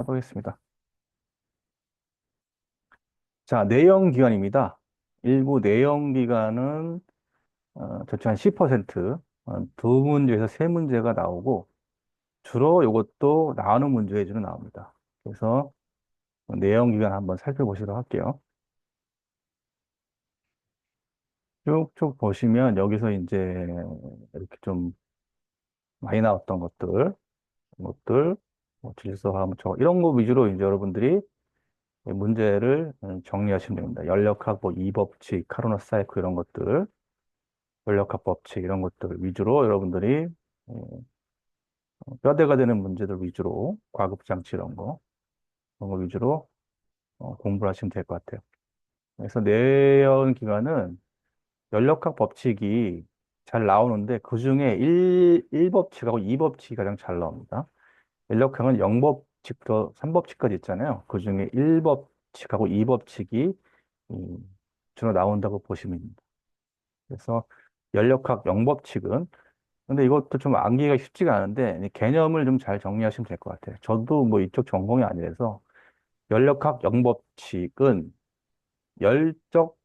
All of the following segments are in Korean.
해보겠습니다. 자, 내연기관입니다. 일부 내연기관은 대충 한 10%, 두 문제에서 세 문제가 나오고 주로 이것도 나오는 문제 위주로 나옵니다. 그래서 내연기관 한번 살펴보시도록 할게요. 쭉쭉 보시면 여기서 이제 이렇게 좀 많이 나왔던 것들, 뭐 질소화학, 이런 거 위주로 이제 여러분들이 문제를 정리하시면 됩니다. 연력학, 뭐 이법칙, 카로노 사이클 이런 것들, 원력학 법칙 이런 것들 위주로 여러분들이 어, 뼈대가 되는 문제들 위주로 과급장치 그런 거 위주로 공부를 하시면 될 것 같아요. 그래서 내연 기관은 연력학 법칙이 잘 나오는데 그중에 1법칙하고 2법칙이 가장 잘 나옵니다. 연력학은 0법칙부터 3법칙까지 있잖아요. 그중에 1법칙하고 2법칙이 주로 나온다고 보시면 됩니다. 그래서 연력학 0법칙은 근데 이것도 좀 암기가 쉽지가 않은데 이 개념을 좀 잘 정리하시면 될 것 같아요. 저도 뭐 이쪽 전공이 아니라서 연력학 영법칙은 열적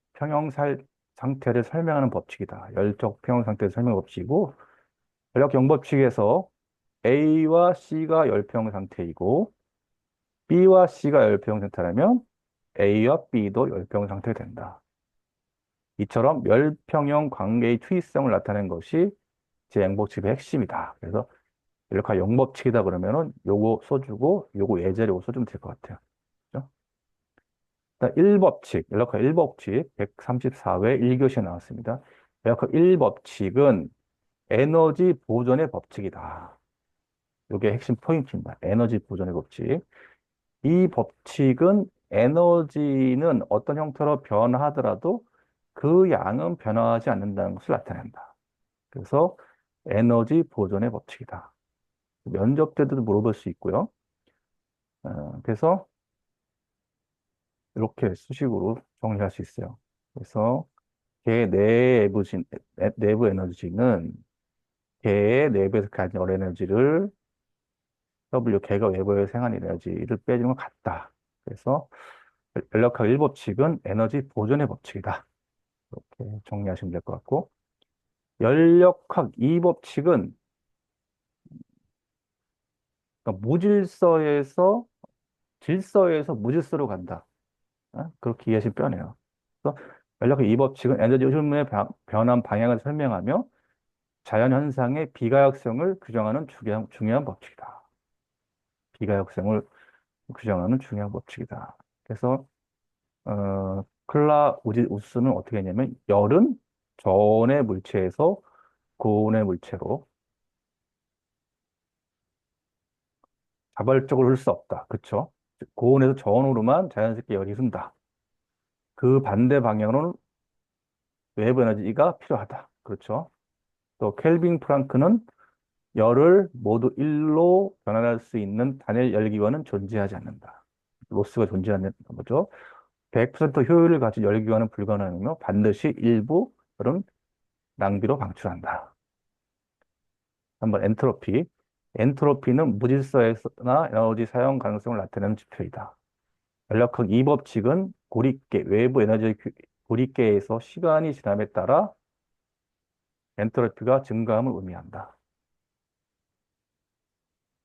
상태를 설명하는 법칙이다. 열적 평형 상태를 설명하는 법칙이고 연력 영법칙에서 A와 C가 열평형 상태이고 B와 C가 열평형 상태라면 A와 B도 열평형 상태가 된다. 이처럼 열평형 관계의 추이성을 나타내는 것이 제 양법칙의 핵심이다. 그래서 이렇게 영법칙이다 그러면은 요거 써주고 요거 예제를 요거 써주면 될 것 같아요. 그죠? 일단 1법칙, 연락학 1법칙 134회 1교시에 나왔습니다. 연락학 1법칙은 에너지 보존의 법칙이다. 요게 핵심 포인트입니다. 에너지 보존의 법칙. 이 법칙은 에너지는 어떤 형태로 변화하더라도 그 양은 변화하지 않는다는 것을 나타낸다. 그래서 에너지 보존의 법칙이다. 면접 때도 물어볼 수 있고요. 그래서 이렇게 수식으로 정리할 수 있어요. 그래서 개 내부 에너지는 개의 내부에서 가진 열 에너지를 개가 외부에 생한 에너지를 빼주는 것 같다. 그래서 연력학 1법칙은 에너지 보존의 법칙이다. 이렇게 정리하시면 될 것 같고 연력학 2법칙은 그러니까 무질서에서 질서에서 무질서로 간다. 그렇게 이해하시면 편해요. 그래서 연력학 2법칙은 에너지 흐름의 변환 방향을 설명하며 자연현상의 비가역성을 규정하는 중요한 법칙이다. 비가역성을 규정하는 중요한 법칙이다. 그래서 클라우디우스는 어떻게 했냐면 열은 저온의 물체에서 고온의 물체로 자발적으로 흐를 수 없다. 그렇죠? 고온에서 저온으로만 자연스럽게 열이 흐른다. 그 반대 방향으로는 외부 에너지가 필요하다. 그렇죠? 또 켈빈 프랑크는 열을 모두 1로 변환할 수 있는 단일 열기관은 존재하지 않는다. 로스가 존재하는 거죠. 100% 효율을 가진 열기관은 불가능하며 반드시 일부 열은 낭비로 방출한다. 한번 엔트로피. 엔트로피는 무질서에서나 에너지 사용 가능성을 나타내는 지표이다. 연력학 이 법칙은 외부 에너지 고리계에서 시간이 지남에 따라 엔트로피가 증가함을 의미한다.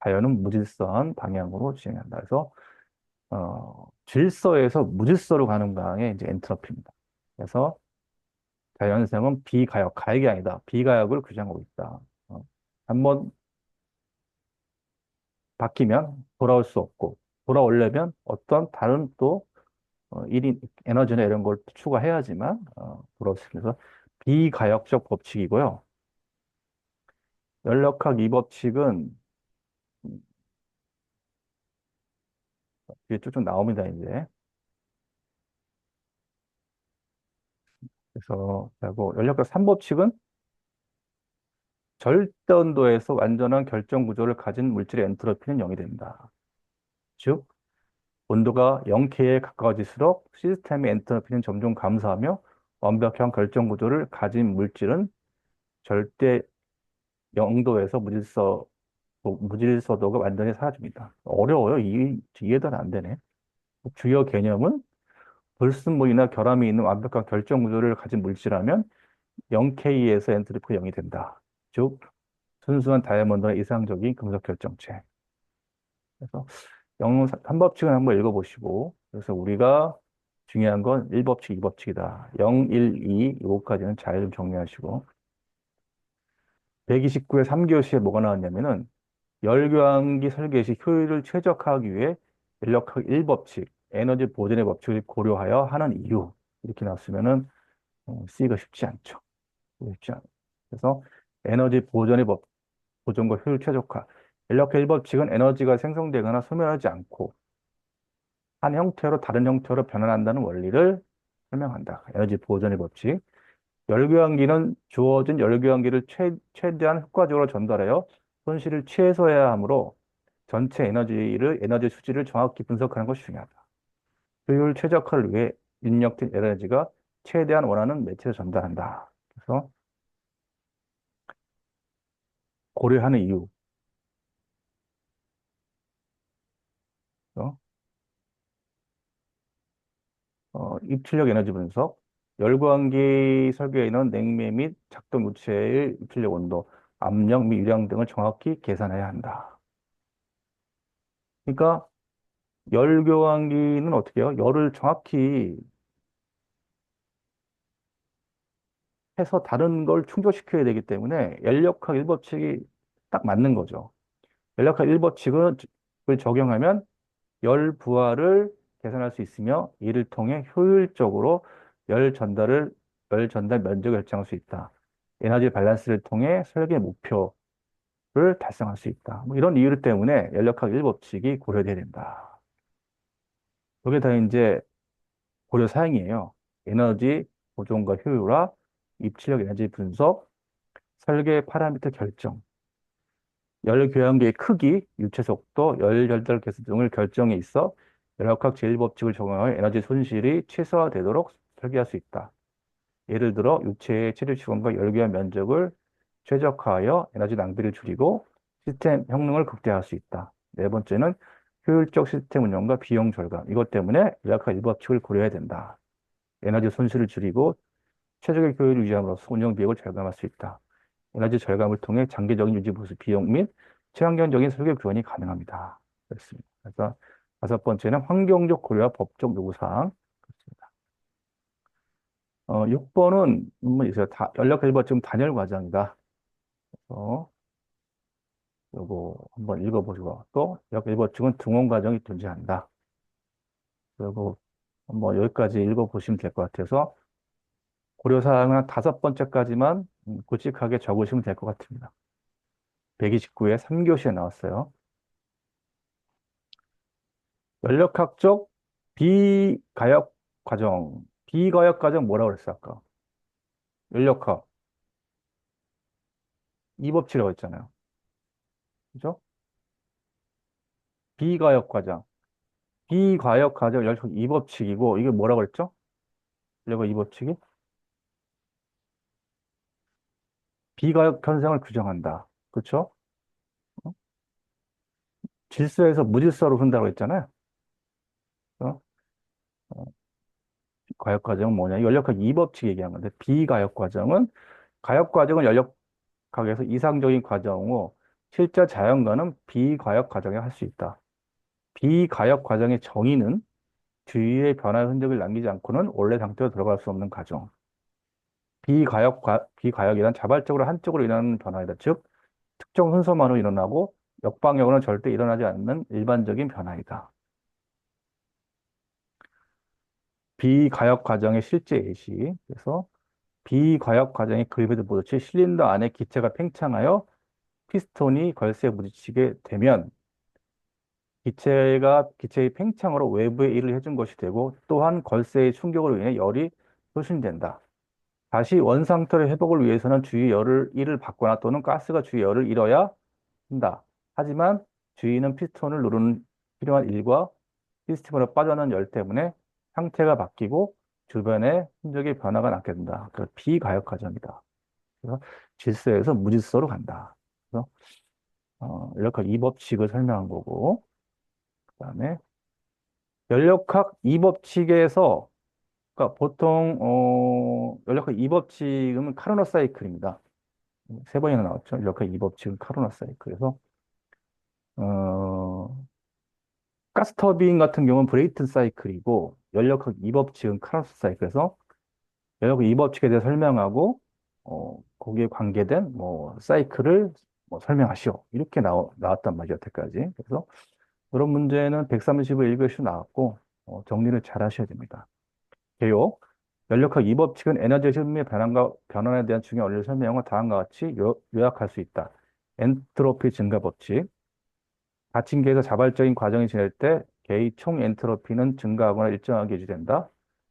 자연은 무질서한 방향으로 진행한다. 그래서 질서에서 무질서로 가는 방향이 이제 엔트로피입니다. 그래서 자연생은 가역이 아니다. 비가역을 규정하고 있다. 한번 바뀌면 돌아올 수 없고, 돌아오려면 어떤 다른 또 에너지나 이런 걸 추가해야지만 돌아올 수 있어서 비가역적 법칙이고요. 연력학 이 법칙은 뒤에 쭉쭉 나옵니다, 이제. 그래서, 그리고 연력학 3법칙은 절대 온도에서 완전한 결정 구조를 가진 물질의 엔트로피는 0이 된다. 즉, 온도가 0K에 가까워질수록 시스템의 엔트로피는 점점 감소하며 완벽한 결정 구조를 가진 물질은 절대 0도에서 무질서로 무질서도가 완전히 사라집니다. 어려워요. 이해도 안 되네. 주요 개념은 불순물이나 결함이 있는 완벽한 결정 구조를 가진 물질이라면 0K에서 엔트로피가 0이 된다. 즉, 순수한 다이아몬드나 이상적인 금속 결정체. 그래서 3법칙은 한번 읽어보시고, 그래서 우리가 중요한 건 1법칙, 2법칙이다. 0, 1, 2, 요거까지는 잘 좀 정리하시고. 129의 3교시에 뭐가 나왔냐면은, 열교환기 설계 시 효율을 최적화하기 위해 인력학 1법칙, 에너지 보존의 법칙을 고려하여 하는 이유. 이렇게 나왔으면은, C가 쉽지 않죠. 쉽지 않아요. 그래서 에너지 보존의 보존과 효율 최적화. 인력학 1법칙은 에너지가 생성되거나 소멸하지 않고, 한 형태로 다른 형태로 변환한다는 원리를 설명한다. 에너지 보존의 법칙. 열교환기는 주어진 열교환기를 최대한 효과적으로 전달하여 손실을 최소화해야 하므로 전체 에너지 수지를 정확히 분석하는 것이 중요하다. 효율 최적화를 위해 입력된 에너지가 최대한 원하는 매체로 전달한다. 그래서 고려하는 이유. 어, 입출력 에너지 분석. 열교환기 설계에는 냉매 및 작동 유체의 입출력 온도, 압력 및 유량 등을 정확히 계산해야 한다. 그러니까 열교환기는 어떻게 해요? 열을 정확히 해서 다른 걸 충족시켜야 되기 때문에 연력학 1법칙이 딱 맞는 거죠. 연력학 1법칙을 적용하면 열 부하를 계산할 수 있으며 이를 통해 효율적으로 열 전달을 열 전달 면적을 결정할 수 있다. 에너지 밸런스를 통해 설계 목표를 달성할 수 있다. 뭐 이런 이유 때문에 연력학 1법칙이 고려돼야 된다. 이게 다 이제 고려 사항이에요. 에너지 보존과 효율화, 입출력 에너지 분석, 설계 파라미터 결정, 열 교환기의 크기, 유체 속도, 열 절달 개수 등을 결정에 있어 열역학 제1법칙을 적용하여 에너지 손실이 최소화되도록 설계할 수 있다. 예를 들어 유체의 체류 시간과 열 교환 면적을 최적화하여 에너지 낭비를 줄이고 시스템 성능을 극대화할 수 있다. 네 번째는 효율적 시스템 운영과 비용 절감. 이것 때문에 열역학 1법칙을 고려해야 된다. 에너지 손실을 줄이고 최적의 효율을 유지함으로써 운영 비용을 절감할 수 있다. 에너지 절감을 통해 장기적인 유지 보수 비용 및 친환경적인 설계 구현이 가능합니다. 그렇습니다. 그래서 다섯 번째는 환경적 고려와 법적 요구사항. 그렇습니다. 6번은 뭐 있어요. 연력 일버증 단열 과정이다. 그래서 요거 한번 읽어보시고 또 연력 일버증은 등원 과정이 존재한다. 그리고 뭐 여기까지 읽어보시면 될 것 같아서 고려사항은 한 다섯 번째까지만 굵직하게 적으시면 될 것 같습니다. 129에 3교시에 나왔어요. 연력학적 비가역 과정. 비가역 과정 뭐라고 그랬어, 아까? 연력학. 이법칙이라고 했잖아요. 그죠? 비가역 과정. 비가역 과정 연력학 이법칙이고, 이게 뭐라고 그랬죠? 연력학 이법칙이? 비가역 현상을 규정한다. 그렇죠? 어? 질서에서 무질서로 흐른다고 했잖아요. 어? 어, 가역 과정은 뭐냐? 연력학 이법칙 얘기한 건데, 비가역 과정은, 가역 과정은 연력학에서 이상적인 과정이고, 실제 자연과는 비가역 과정에 할 수 있다. 비가역 과정의 정의는 주위의 변화의 흔적을 남기지 않고는 원래 상태로 들어갈 수 없는 과정. 비가역이란 자발적으로 한쪽으로 일어나는 변화이다. 즉, 특정 순서만으로 일어나고 역방향으로는 절대 일어나지 않는 일반적인 변화이다. 비가역 과정의 실제 예시. 그래서 비가역 과정의 그립에도 보듯이 실린더 안에 기체가 팽창하여 피스톤이 걸쇠에 부딪히게 되면 기체의 팽창으로 외부에 일을 해준 것이 되고 또한 걸쇠의 충격으로 인해 열이 소진된다. 다시 원상태로 회복을 위해서는 주위 열을 일을 받거나 또는 가스가 주위 열을 잃어야 한다. 하지만 주위는 피스톤을 누르는 필요한 일과 시스템으로 빠져나온 열 때문에 상태가 바뀌고 주변의 흔적의 변화가 나게 된다. 그래서 비가역 과정이다. 그래서 질서에서 무질서로 간다. 그래서 연력학 2법칙을 설명한 거고, 그다음에 연력학 2법칙에서 그러니까 보통 연력학 2법칙은 카르노 사이클입니다. 세 번이나 나왔죠. 연력학 2법칙은 카르노 사이클. 그래서 어, 가스터빈 같은 경우는 브레이튼 사이클이고 연력학 2법칙은 카르노 사이클에서 연력학 2법칙에 대해 설명하고 거기에 관계된 뭐 사이클을 뭐 설명하시오. 이렇게 나왔단 말이죠, 여태까지. 그래서 그런 문제는 135 1교시 나왔고 정리를 잘 하셔야 됩니다. 개요. 연력학 이 법칙은 에너지 흐름의 변환에 대한 중요한 원리를 설명하고 다음과 같이 요약할 수 있다. 엔트로피 증가 법칙. 닫힌 계에서 자발적인 과정이 진행될 때 계의 총 엔트로피는 증가하거나 일정하게 유지된다.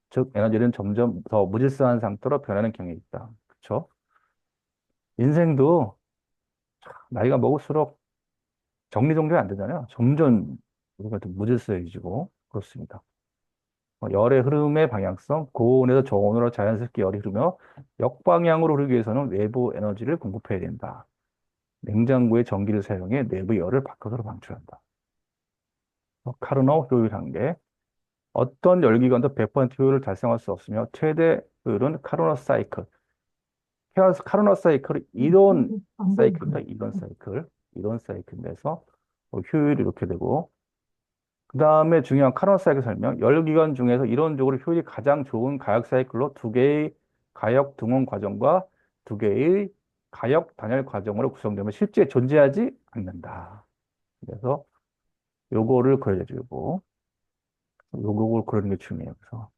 즉, 에너지는 점점 더 무질서한 상태로 변하는 경향이 있다. 그렇죠? 인생도 나이가 먹을수록 정리정돈이 안 되잖아요. 점점 우리가 좀 무질서해지고 그렇습니다. 열의 흐름의 방향성, 고온에서 저온으로 자연스럽게 열이 흐르며 역방향으로 흐르기 위해서는 외부 에너지를 공급해야 된다. 냉장고에 전기를 사용해 내부 열을 바깥으로 방출한다. 카르노 효율 한계. 어떤 열기관도 100% 효율을 달성할 수 없으며 최대 효율은 카르노 사이클. 카르노 사이클은 이론 사이클입니다. 이론 사이클. 이론 사이클 내에서 효율이 이렇게 되고 그 다음에 중요한 카노 사이클 설명. 열기관 중에서 이론적으로 효율이 가장 좋은 가역 사이클로 두 개의 가역 등원 과정과 두 개의 가역 단열 과정으로 구성되면 실제 존재하지 않는다. 그래서 요거를 그려주고 요거를 그리는 게 중요해요. 그래서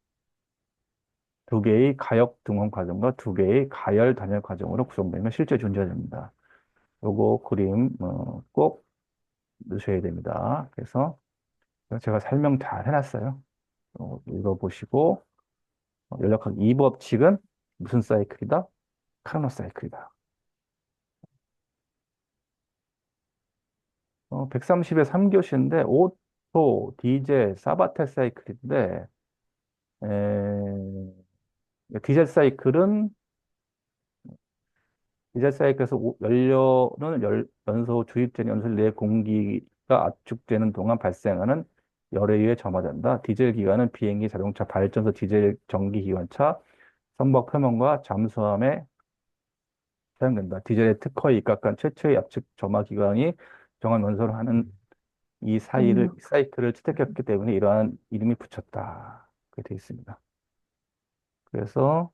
두 개의 가역 등원 과정과 두 개의 가열 단열 과정으로 구성되면 실제 존재합니다. 요거 그림 꼭 넣으셔야 됩니다. 그래서 제가 설명 잘 해놨어요. 읽어보시고 연력학 2법칙은 무슨 사이클이다? 카르노 사이클이다. 130의 3교시인데 오토, 디젤, 사바텔 사이클인데 디젤 사이클은 디젤 사이클에서 연료는 연소 주입된 연소실 내 공기가 압축되는 동안 발생하는 열에 의해 점화된다. 디젤 기관은 비행기, 자동차, 발전소, 디젤 전기 기관차, 선박 표면과 잠수함에 사용된다. 디젤의 특허에 입각한 최초의 압축 점화 기관이 정한 원소를 하는 이 사이클을 채택했기 때문에 이러한 이름이 붙였다. 그렇게 되어 있습니다. 그래서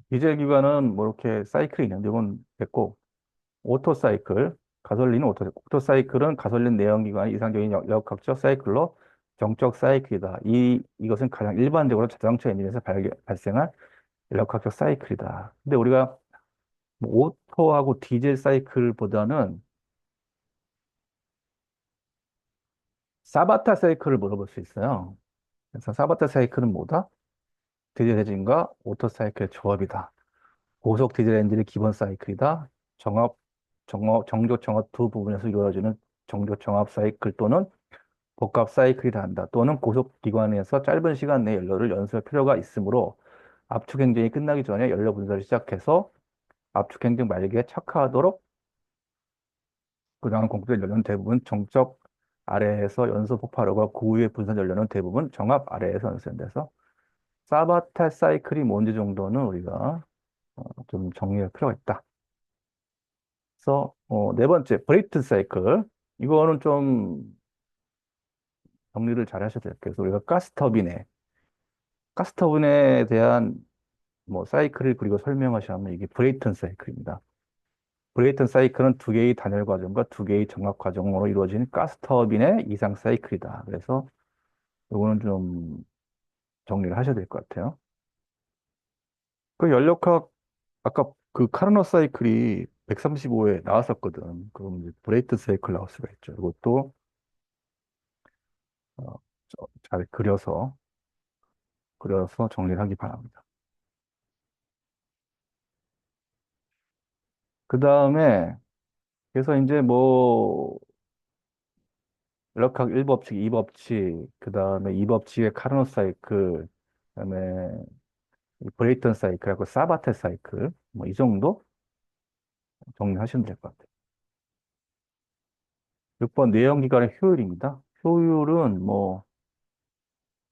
디젤 기관은 뭐 이렇게 사이클이 있는데 이건 됐고 오토 사이클, 가솔린은 오토 사이클은 가솔린 내연기관의 이상적인 역학적 사이클로 정적 사이클이다. 이것은 가장 일반적으로 자동차 엔진에서 발생한 역학적 사이클이다. 근데 우리가 뭐 오토하고 디젤 사이클보다는 사바타 사이클을 물어볼 수 있어요. 그래서 사바타 사이클은 뭐다? 디젤 엔진과 오토 사이클의 조합이다. 고속 디젤 엔진의 기본 사이클이다. 정조 정압 두 부분에서 이루어지는 정조 정압 사이클 또는 복합 사이클이라 한다. 또는 고속 기관에서 짧은 시간 내에 연료를 연소할 필요가 있으므로 압축 행정이 끝나기 전에 연료 분사를 시작해서 압축 행정 말기에 착화하도록 그다음 공급된 연료는 대부분 정적 아래에서 연소 폭발효과 그 후에 분산 연료는 대부분 정압 아래에서 연소된돼서 사바타 사이클이 뭔지 정도는 우리가 좀 정리할 필요가 있다. 그래서 네 번째 브레이튼 사이클 이거는 좀 정리를 잘 하셔야 돼요. 그래서 우리가 가스터빈에 대한 뭐 사이클을 그리고 설명하시면 이게 브레이튼 사이클입니다. 브레이튼 사이클은 두 개의 단열 과정과 두 개의 정압 과정으로 이루어진 가스터빈의 이상 사이클이다. 그래서 요거는 좀 정리를 하셔야 될 것 같아요. 그 연력학 아까 그 카르노 사이클이 135에 나왔었거든. 그럼 이제 브레이튼 사이클 나올 수가 있죠. 이것도 어, 잘 그려서 정리를 하기 바랍니다. 그 다음에 그래서 이제 뭐 연력학 1법칙, 2법칙, 그 다음에 2법칙의 카르노 사이클, 그다음에 이 브레이턴 사이클하고 사바테 사이클, 뭐 이 정도 정리하시면 될 것 같아요. 6번 내연기관의 효율입니다. 효율은 뭐,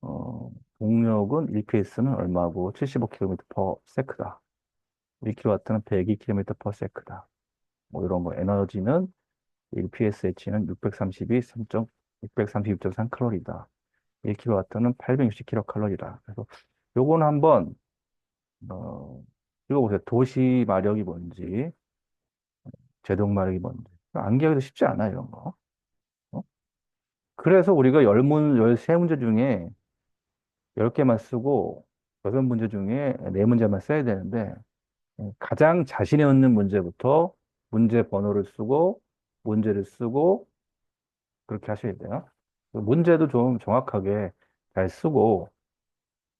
어, 동력은 1ps는 얼마고 75km per sec다. 1kW는 102km per sec다. 뭐 이런 거. 에너지는 1psh는 632, 632.3 칼로리다. 1kW는 860kcal. 그래서 요거는 한번 읽어보세요. 도시 마력이 뭔지, 제동 마력이 뭔지. 암기하기도 쉽지 않아요, 이런 거. 어? 그래서 우리가 13문제 중에 10개만 쓰고 6문제 중에 4문제만 써야 되는데 가장 자신이 없는 문제부터 문제 번호를 쓰고 문제를 쓰고 그렇게 하셔야 돼요. 문제도 좀 정확하게 잘 쓰고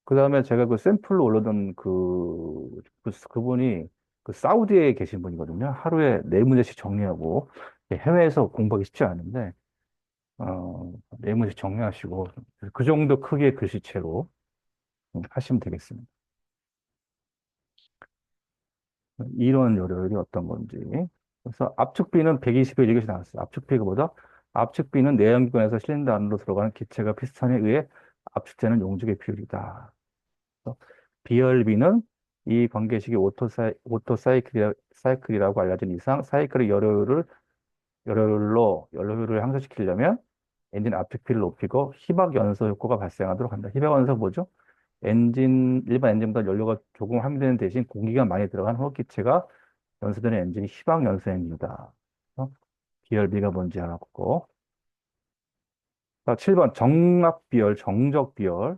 그 다음에 제가 그 샘플로 올려둔 그분이 그 사우디에 계신 분이거든요. 하루에 4문제씩 정리하고 해외에서 공부하기 쉽지 않은데 4문제씩 정리하시고 그 정도 크기의 글씨체로 하시면 되겠습니다. 이론 요령이 어떤 건지. 그래서 압축비는 120에 이것이 나왔어요. 압축비가 뭐다? 압축비는 내연기관에서 실린더 안으로 들어가는 기체가 피스톤에 의해 압축되는 용적의 비율이다. 그래서 비열비는 이 관계식이 사이클이라고 알려진 이상 사이클의 열효율을 향상시키려면 엔진 압축비를 높이고 희박 연소 효과가 발생하도록 한다. 희박 연소 뭐죠? 일반 엔진보다 연료가 조금 함유되는 대신 공기가 많이 들어간 호흡기체가 연소되는 엔진이 희박 연소 엔진이다. 비열비가 뭔지 알았고. 자, 7번 정압비열, 정적비열.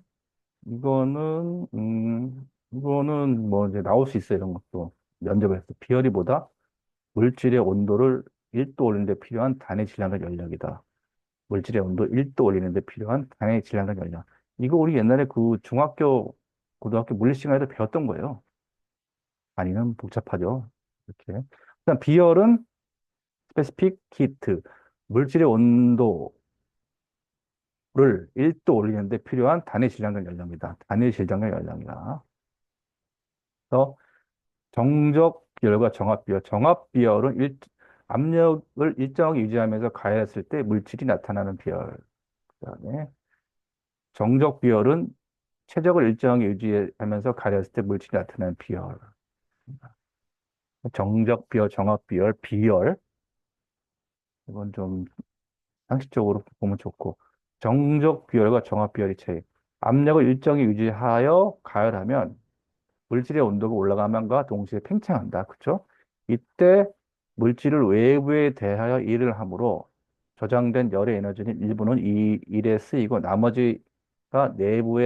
이거는 뭐 이제 나올 수 있어요. 이런 것도. 면접에서. 비열이 보다 물질의 온도를 1도 올리는 데 필요한 단의 질량과 연력이다. 물질의 온도 1도 올리는 데 필요한 단의 질량과 연력. 이거 우리 옛날에 그 중학교, 고등학교 물리 시간에도 배웠던 거예요. 아니면 복잡하죠. 이렇게. 일단 비열은 스페시픽 히트. 물질의 온도를 1도 올리는 데 필요한 단의 질량과 연력입니다. 단의 질량과 연력이다. 그래서 정적 비열과 정압 비열. 정압 비열은 압력을 일정하게 유지하면서 가열했을 때 물질이 나타나는 비열. 그다음에 정적 비열은 최적을 일정하게 유지하면서 가열했을 때 물질이 나타나는 비열. 정적 비열, 정압 비열, 비열. 이건 좀 상식적으로 보면 좋고. 정적 비열과 정압 비열의 차이. 압력을 일정히 유지하여 가열하면 물질의 온도가 올라감과 동시에 팽창한다. 그렇죠? 이때 물질을 외부에 대하여 일을 하므로 저장된 열의 에너지는 일부는 이 일에 쓰이고 나머지가 내부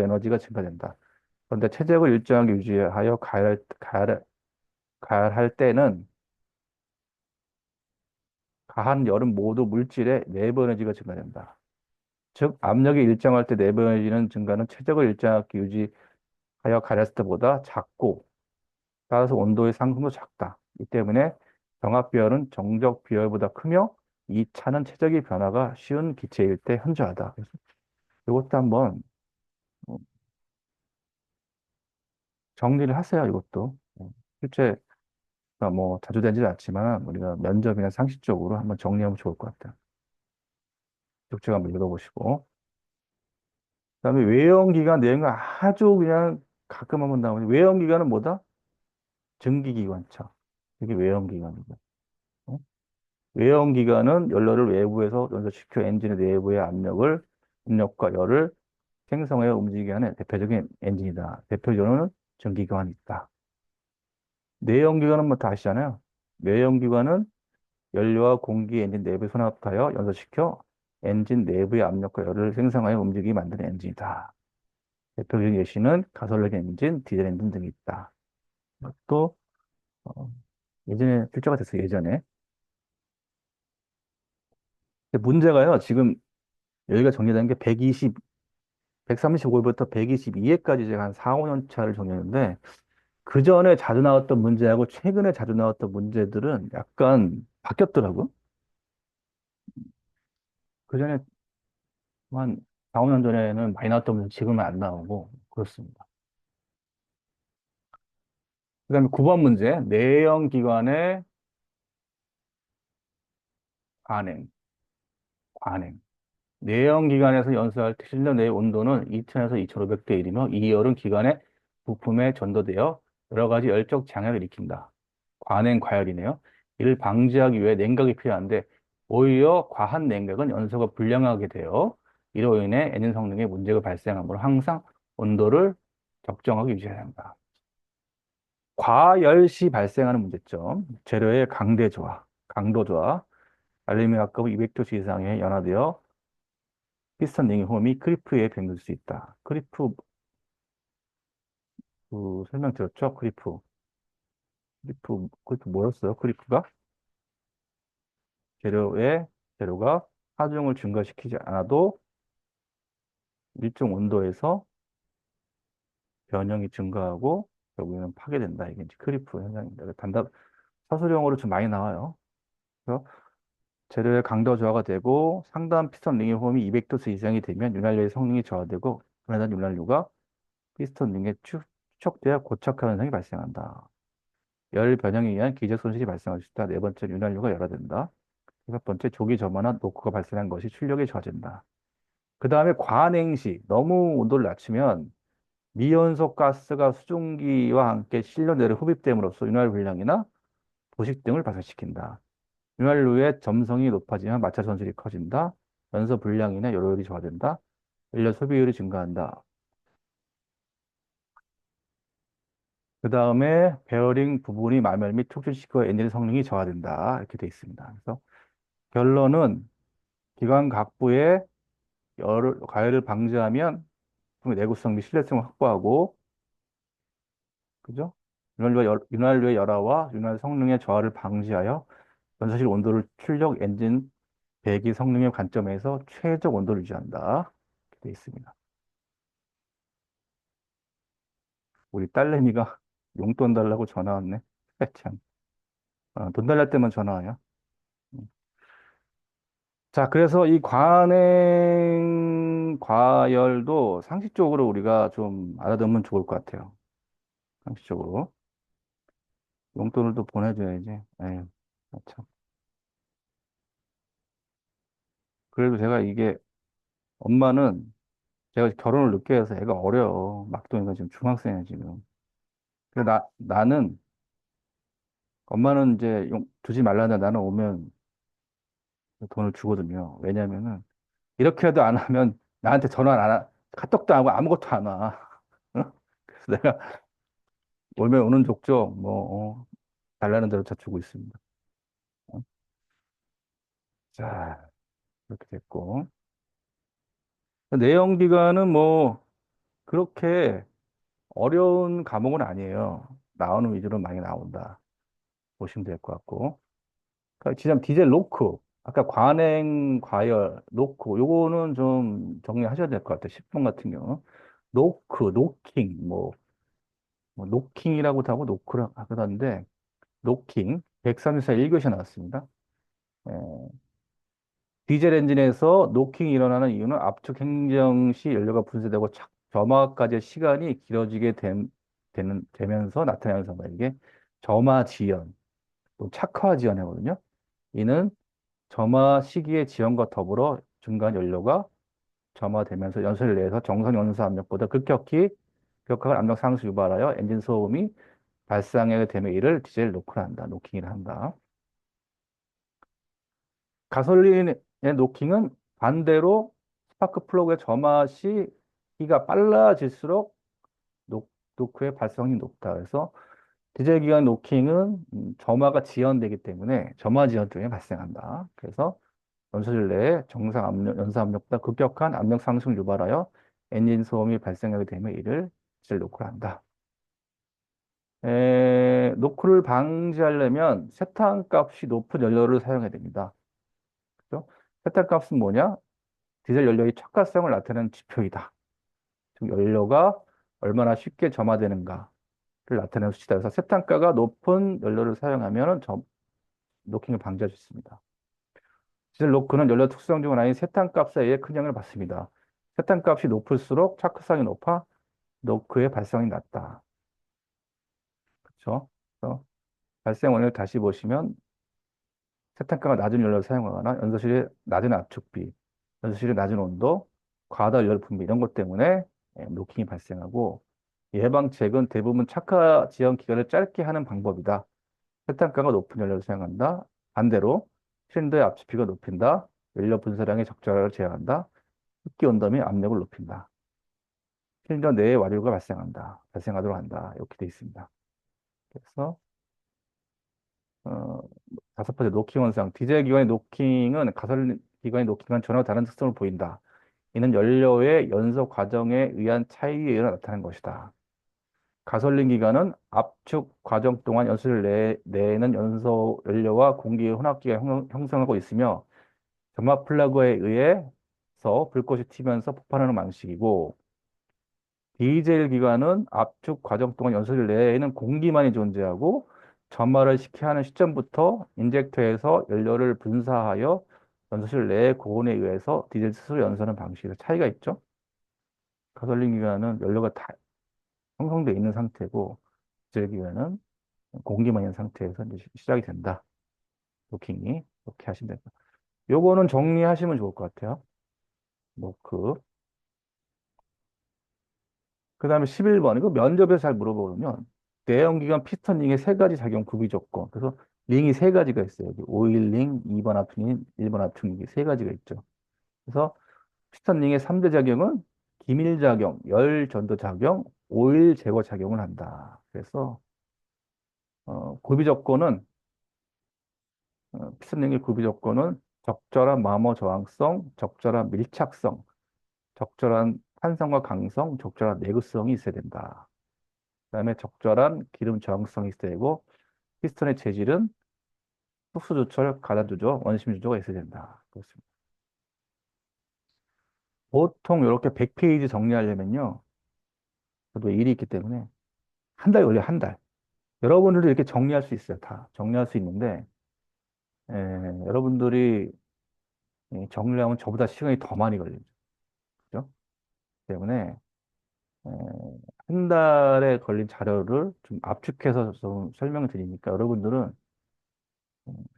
에너지가 증가된다. 그런데 체적을 일정하게 유지하여 가열할 때는 가한 열은 모두 물질의 내부 에너지가 증가된다. 즉, 압력이 일정할 때 내부 에너지는 증가는 최적을 일정하게 유지하여 가렸을 때보다 작고 따라서 온도의 상승도 작다. 이 때문에 정압 비열은 정적 비열보다 크며 이 차는 최적의 변화가 쉬운 기체일 때 현저하다. 그래서 이것도 한번 어, 정리를 하세요. 이것도 실제 뭐 자주 되지는 않지만 우리가 면접이나 상식적으로 한번 정리하면 좋을 것 같아요. 쭉쭉 한번 읽어보시고 그다음에 외형기관 내용이 아주 그냥 가끔 한번 나오는 외형기관은 뭐다? 증기기관차. 이게 외형기관이고. 외형기관은 연료를 외부에서 연소시켜 엔진의 내부의 압력과 열을 생성하여 움직이게 하는 대표적인 엔진이다. 대표적으로는 전기기관이 있다. 내연기관은 뭐 다 아시잖아요. 내연기관은 연료와 공기 엔진 내부에 혼합하여 연소시켜 엔진 내부의 압력과 열을 생성하여 움직이게 만드는 엔진이다. 대표적인 예시는 가솔린 엔진, 디젤 엔진 등이 있다. 또 어, 예전에 필자가 됐어요. 예전에. 근데 문제가요. 지금 여기가 정리된 게 135부터 122회까지 제가 한 4, 5년 차를 정리했는데 그 전에 자주 나왔던 문제하고 최근에 자주 나왔던 문제들은 약간 바뀌었더라고요. 그 전에 한 4, 5년 전에는 많이 나왔던 문제 지금은 안 나오고 그렇습니다. 그다음에 9번 문제. 내연기관의 관행. 관행. 내연기관에서 연소할 때 실내 내의 온도는 2000에서 2500대 1이며 이 열은 기관의 부품에 전도되어 여러 가지 열적 장애를 일으킨다. 관행 과열이네요. 이를 방지하기 위해 냉각이 필요한데 오히려 과한 냉각은 연소가 불량하게 되어 이로 인해 엔진 성능에 문제가 발생하므로 항상 온도를 적정하게 유지해야 한다. 과열 시 발생하는 문제점, 재료의 강대 조화, 강도 조화, 알루미늄 합금은 200도씨 이상에 연화되어 피스톤 링의 홈이 크리프에 병길 수 있다. 크리프, 설명드렸죠? 크리프 뭐였어요? 크리프가? 재료의, 재료가 하중을 증가시키지 않아도 일정 온도에서 변형이 증가하고 결국에는 파괴된다. 이게 이제 크리프 현상입니다. 단답, 사술형으로 좀 많이 나와요. 그래서 재료의 강도 저하가 되고 상단 피스톤 링의 홈이 200도씨 이상이 되면 윤활유의 성능이 저하되고 그러다 윤활유가 피스톤 링에 축적되어 고착화 현상이 발생한다. 열 변형에 의한 기적 손실이 발생할 수 있다. 네 번째, 윤활유가 열화된다. 다섯 번째, 조기 점화나 노크가 발생한 것이 출력이 저하된다. 그 다음에 관행 시 너무 온도를 낮추면 미연소 가스가 수증기와 함께 실려 내려 흡입됨으로써 윤활유 불량이나 부식 등을 발생시킨다. 윤활유의 점성이 높아지면 마찰 손실이 커진다. 연소 불량이나 열효율이 저하된다. 연료 소비율이 증가한다. 그 다음에 베어링 부분이 마멸 및 촉진시켜 엔진 성능이 저하된다. 이렇게 돼 있습니다. 그래서 결론은 기관 각부의 가열을 방지하면 내구성 및 신뢰성을 확보하고, 그죠? 윤활유의 열화와 윤활 성능의 저하를 방지하여 연소실 온도를 출력 엔진 배기 성능의 관점에서 최적 온도를 유지한다. 이렇게 돼 있습니다. 우리 딸내미가 용돈 달라고 전화 왔네. 참. 돈 달랄 때만 전화 와요. 음. 자, 그래서 이 관행, 과열도 상식적으로 우리가 좀 알아두면 좋을 것 같아요. 상식적으로. 용돈을 또 보내줘야지. 에휴, 참. 그래도 제가 이게, 엄마는 제가 결혼을 늦게 해서 애가 어려. 막둥이가 지금 중학생이야, 지금. 그래서 나는, 엄마는 이제 두지 말라는데 나는 오면 돈을 주거든요. 왜냐면은, 이렇게라도 안 하면 나한테 전화 안 하, 카톡도 안 하고 아무것도 안 와. 어? 그래서 내가 오면 오는 족족 달라는 대로 다 주고 있습니다. 어? 자, 이렇게 됐고. 내연 기관은 뭐 그렇게 어려운 과목은 아니에요. 나오는 위주로 많이 나온다. 보시면 될 것 같고. 그러니까 지금 디젤 노크, 아까 관행, 과열, 노크, 요거는 좀 정리하셔야 될 것 같아요. 10분 같은 경우. 노크, 노킹, 뭐 노킹이라고도 하고 노크라고 하던데, 노킹, 134 1교시 나왔습니다. 예, 디젤 엔진에서 노킹이 일어나는 이유는 압축 행정 시 연료가 분쇄되고 점화까지의 시간이 길어지게 되면서 나타나는 현상입니다. 이게 점화 지연, 또 착화 지연이거든요. 이는 점화 시기의 지연과 더불어 중간 연료가 점화되면서 연소를 내에서 정상 연소 압력보다 급격한 압력 상승 유발하여 엔진 소음이 발생하게 되면 이를 디젤 노크를 한다. 노킹을 한다. 가솔린의 노킹은 반대로 스파크 플러그의 점화 시기가 빨라질수록 노크의 발생이 높다. 그래서 디젤 기관 노킹은 점화가 지연되기 때문에 점화 지연 등이 발생한다. 그래서 연소실 내에 정상 연소 압력보다 급격한 압력 상승을 유발하여 엔진 소음이 발생하게 되면 이를 디젤 노크를 한다. 노크를 방지하려면 세탄값이 높은 연료를 사용해야 됩니다. 그죠? 세탄값은 뭐냐? 디젤 연료의 척가성을 나타내는 지표이다. 즉, 연료가 얼마나 쉽게 점화되는가를 나타내는 수치다. 그래서 세탄가가 높은 연료를 사용하면 노킹을 방지할 수 있습니다. 디젤 노크는 연료 특수성 중 하나인 세탄값에 의해 큰 영향을 받습니다. 세탄값이 높을수록 차크성이 높아 노크의 발생이 낮다. 그렇죠? 그래서 발생 원인을 다시 보시면 세탄가가 낮은 연료를 사용하거나 연소실의 낮은 압축비, 연소실의 낮은 온도, 과다 연료 분비 이런 것 때문에 노킹이 발생하고 예방책은 대부분 착화 지연 기간을 짧게 하는 방법이다. 세탄가가 높은 연료를 사용한다. 반대로 실린더의 압축비가 높인다. 연료 분사량의 적절하게 제어한다. 흡기 온도 및 압력을 높인다. 실린더 내에 와류가 발생하도록 한다. 이렇게 되어 있습니다. 그래서 어, 다섯 번째 노킹 현상. 디젤 기관의 노킹은 가솔린 기관의 노킹과는 전혀 다른 특성을 보인다. 이는 연료의 연소 과정에 의한 차이에 의해 나타나는 것이다. 가솔린 기관은 압축 과정 동안 연소를 내는 연소 연료와 공기의 혼합기가 형성하고 있으며 점막 플러그에 의해서 불꽃이 튀면서 폭발하는 방식이고 디젤 기관은 압축 과정 동안 연소를 내에는 공기만이 존재하고 점화를 시켜야 하는 시점부터 인젝터에서 연료를 분사하여 연소실 내의 고온에 의해서 디젤 스스로 연소하는 방식에서 차이가 있죠. 가솔린 기관은 연료가 다 형성되어 있는 상태고 디젤 기관은 공기만 있는 상태에서 이제 시작이 된다. 도킹이 이렇게 하시면 됩니다. 요거는 정리하시면 좋을 것 같아요. 노크. 그 다음에 11번. 이거 면접에서 잘 물어보면, 내연기관 피스톤 링의 세 가지 작용 구비 조건. 그래서 링이 세 가지가 있어요. 여기 오일 링, 2번 합충, 1번 합충, 이게 세 가지가 있죠. 그래서 피스톤 링의 3대 작용은 기밀 작용, 열 전도 작용, 오일 제거 작용을 한다. 그래서, 구비 조건은, 피스톤 링의 구비 조건은 적절한 마모 저항성, 적절한 밀착성, 적절한 탄성과 강성, 적절한 내구성이 있어야 된다. 그다음에 적절한 기름 저항성이 있어야 되고 피스톤의 재질은 흡수 조절, 가다 조절, 원심 조절가 있어야 된다. 그렇습니다. 보통 이렇게 100페이지 정리하려면요. 저도 일이 있기 때문에 한 달 걸려요, 한 달. 여러분들도 이렇게 정리할 수 있어요. 다 정리할 수 있는데 에, 여러분들이 정리하면 저보다 시간이 더 많이 걸리죠. 그죠? 때문에 에, 한 달에 걸린 자료를 좀 압축해서 좀 설명을 드리니까 여러분들은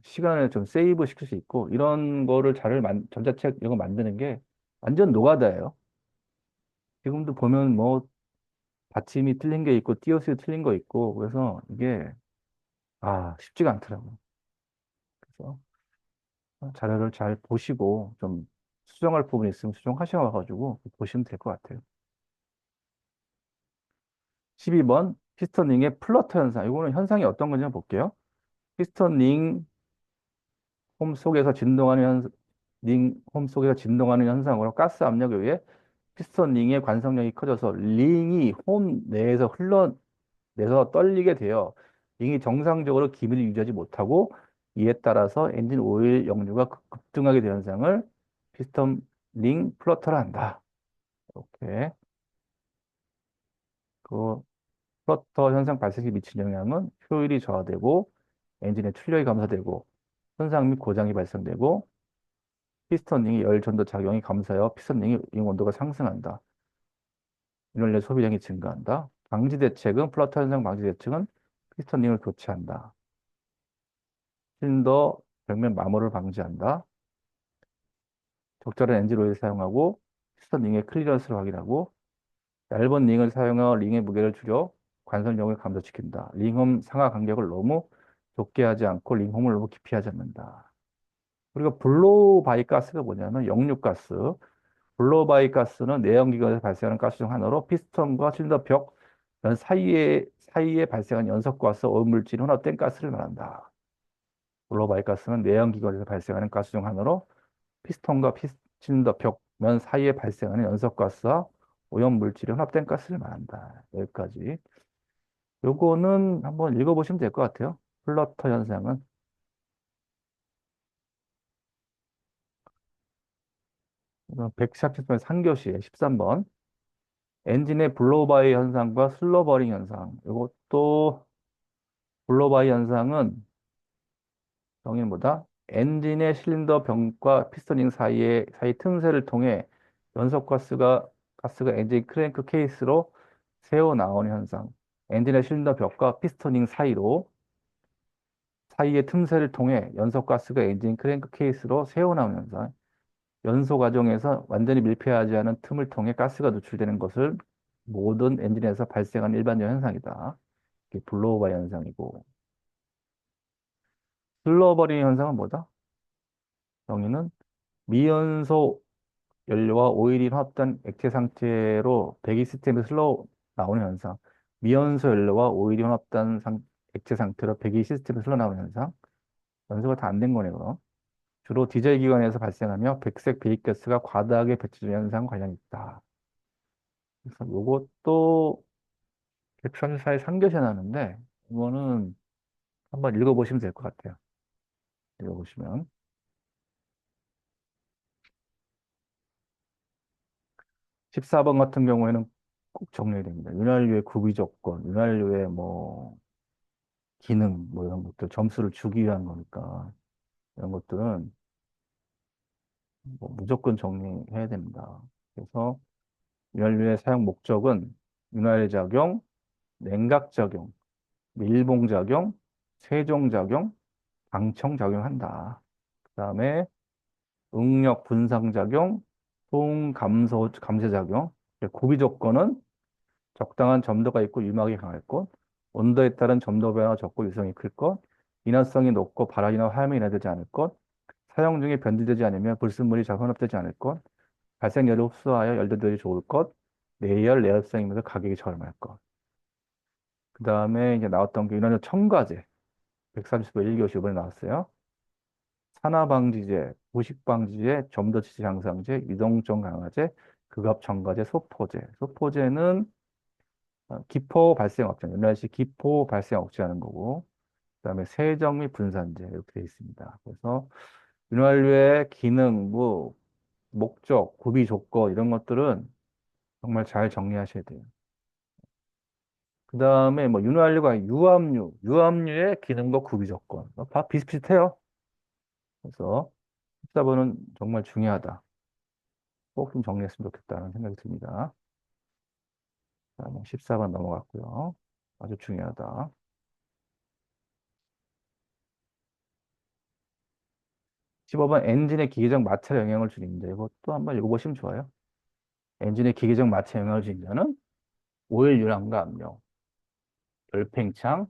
시간을 좀 세이브 시킬 수 있고, 이런 거를 전자책 이런 거 만드는 게 완전 노가다예요. 지금도 보면 뭐, 받침이 틀린 게 있고, 띄어쓰기 틀린 거 있고, 그래서 이게, 쉽지가 않더라고요. 그래서 자료를 잘 보시고, 좀 수정할 부분이 있으면 수정하셔가지고, 보시면 될 것 같아요. 12번, 피스톤 링의 플러터 현상. 이거는 현상이 어떤 건지 한번 볼게요. 피스톤 링 홈 속에서 진동하는 홈 속에서 진동하는 현상으로 가스 압력에 의해 피스톤 링의 관성력이 커져서 링이 홈 내에서 흘러내서 떨리게 되어 링이 정상적으로 기밀을 유지하지 못하고 이에 따라서 엔진 오일 역류가 급등하게 되는 현상을 피스톤 링 플러터라 한다. 이렇게 그 플러터 현상 발생에 미치는 영향은 효율이 저하되고 엔진의 출력이 감소되고 손상 및 고장이 발생되고 피스톤링이 열 전도 작용이 감소하여 피스톤링이 온도가 상승한다. 인원료 소비량이 증가한다. 방지 대책은 플러터 현상 방지 대책은 피스톤링을 교체한다. 실린더 벽면 마모를 방지한다. 적절한 엔진 오일을 사용하고 피스톤링의 클리어런스를 확인하고 얇은 링을 사용하여 링의 무게를 줄여 관성력을 감소시킨다. 링홈 상하 간격을 너무 좁게 하지 않고 링홈을 너무 깊이 하지 않는다. 그리고 블로우 바이 가스가 뭐냐면 역류가스. 블로바이 가스는 내연기관에서 발생하는 가스 중 하나로 피스톤과 실린더 벽 사이에 발생한 연석가스, 오염물질, 혼합된 가스를 말한다. 블로바이 가스는 내연기관에서 발생하는 가스 중 하나로 피스톤과 실린더 벽면 사이에 발생하는 연석가스와 오염물질이 혼합된 가스를 말한다. 여기까지. 요거는 한번 읽어보시면 될 것 같아요. 플러터 현상은 113편 3교시에 13번. 엔진의 블로바이 현상과 슬로버링 현상. 이것도 블로바이 현상은 정의는 뭐다? 엔진의 실린더 병과 피스토닝 사이 틈새를 통해 가스가 엔진 크랭크 케이스로 새어 나오는 현상. 엔진의 실린더 벽과 피스토닝 사이의 틈새를 통해 연소가스가 엔진 크랭크 케이스로 새어 나오는 현상. 연소 과정에서 완전히 밀폐하지 않은 틈을 통해 가스가 노출되는 것을 모든 엔진에서 발생하는 일반적 현상이다. 이게 블로우바이 현상이고. 슬로버링 현상은 뭐다? 정의는 미연소 연료와 오일이 혼합된 액체 상태로 배기 시스템에서 흘러 나오는 현상. 미연소 연료와 오일이 혼합된 액체 상태로 배기 시스템에서 흘러나오는 현상. 연소가 다 안 된 거네, 그럼. 주로 디젤 기관에서 발생하며 백색 배기가스가 과다하게 배출되는 현상 관련이 있다. 그래서 이것도 객관사에 삼겨져 나는데, 이거는 한번 읽어보시면 될 것 같아요. 읽어보시면. 14번 같은 경우에는 꼭 정리해야 됩니다. 윤활유의 구비 조건, 윤활유의 뭐, 기능, 뭐 이런 것들, 점수를 주기 위한 거니까, 이런 것들은 뭐 무조건 정리해야 됩니다. 그래서 윤활유의 사용 목적은 윤활유 작용, 냉각 작용, 밀봉 작용, 세종 작용, 방청 작용한다. 그다음에 응력 분상 작용, 소음 감쇄 작용. 구비 조건은 적당한 점도가 있고 유막이 강할 것, 온도에 따른 점도 변화가 적고 유성이 클 것, 인화성이 높고 발화이나 화염이 인하되지 않을 것, 사용 중에 변질되지 않으면 불순물이 잘 혼합되지 않을 것, 발생열을 흡수하여 열도들이 좋을 것, 내열, 내열성이면서 가격이 저렴할 것. 그 다음에 이제 나왔던 게 윤활유 첨가제, 130번 1교시 이번에 나왔어요. 산화방지제, 부식방지제, 점도치지 향상제, 유동성 강화제, 극압 첨가제, 소포제는 기포 발생 억제, 윤활시 기포 발생 억제하는 거고, 그다음에 세정 및 분산제 이렇게 되어 있습니다. 그래서 윤활유의 기능, 뭐 목적, 구비 조건 이런 것들은 정말 잘 정리하셔야 돼요. 그다음에 뭐 윤활유가 유압류의 기능과 구비 조건 다 비슷비슷해요. 그래서 14번은 정말 중요하다. 꼭 좀 정리했으면 좋겠다는 생각이 듭니다. 그다음에 14번 넘어갔고요. 아주 중요하다. 15번 엔진의 기계적 마찰에 영향을 주는 인자. 이것도 한번 읽어보시면 좋아요. 엔진의 기계적 마찰에 영향을 주는 인자는 오일 유량과 압력, 열팽창,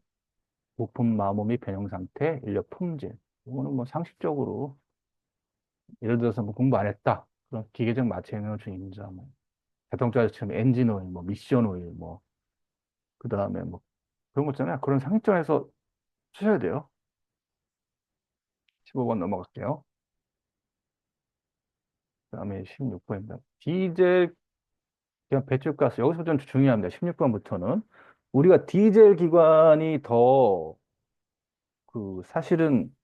부품 마모 및 변형 상태, 인력 품질. 이거는 뭐 상식적으로 예를 들어서 뭐 공부 안 했다. 그런 기계적 마찰에 영향을 주는 인자. 뭐 자동차처럼 엔진 오일, 뭐 미션 오일, 뭐 그다음에 뭐 그런 거 있잖아요. 그런 상식점에서 쓰셔야 돼요. 15번 넘어갈게요. 그다음에 16번입니다. 디젤 그냥 배출가스 여기서 좀 중요합니다. 16번부터는 우리가 디젤 기관이 더 사실은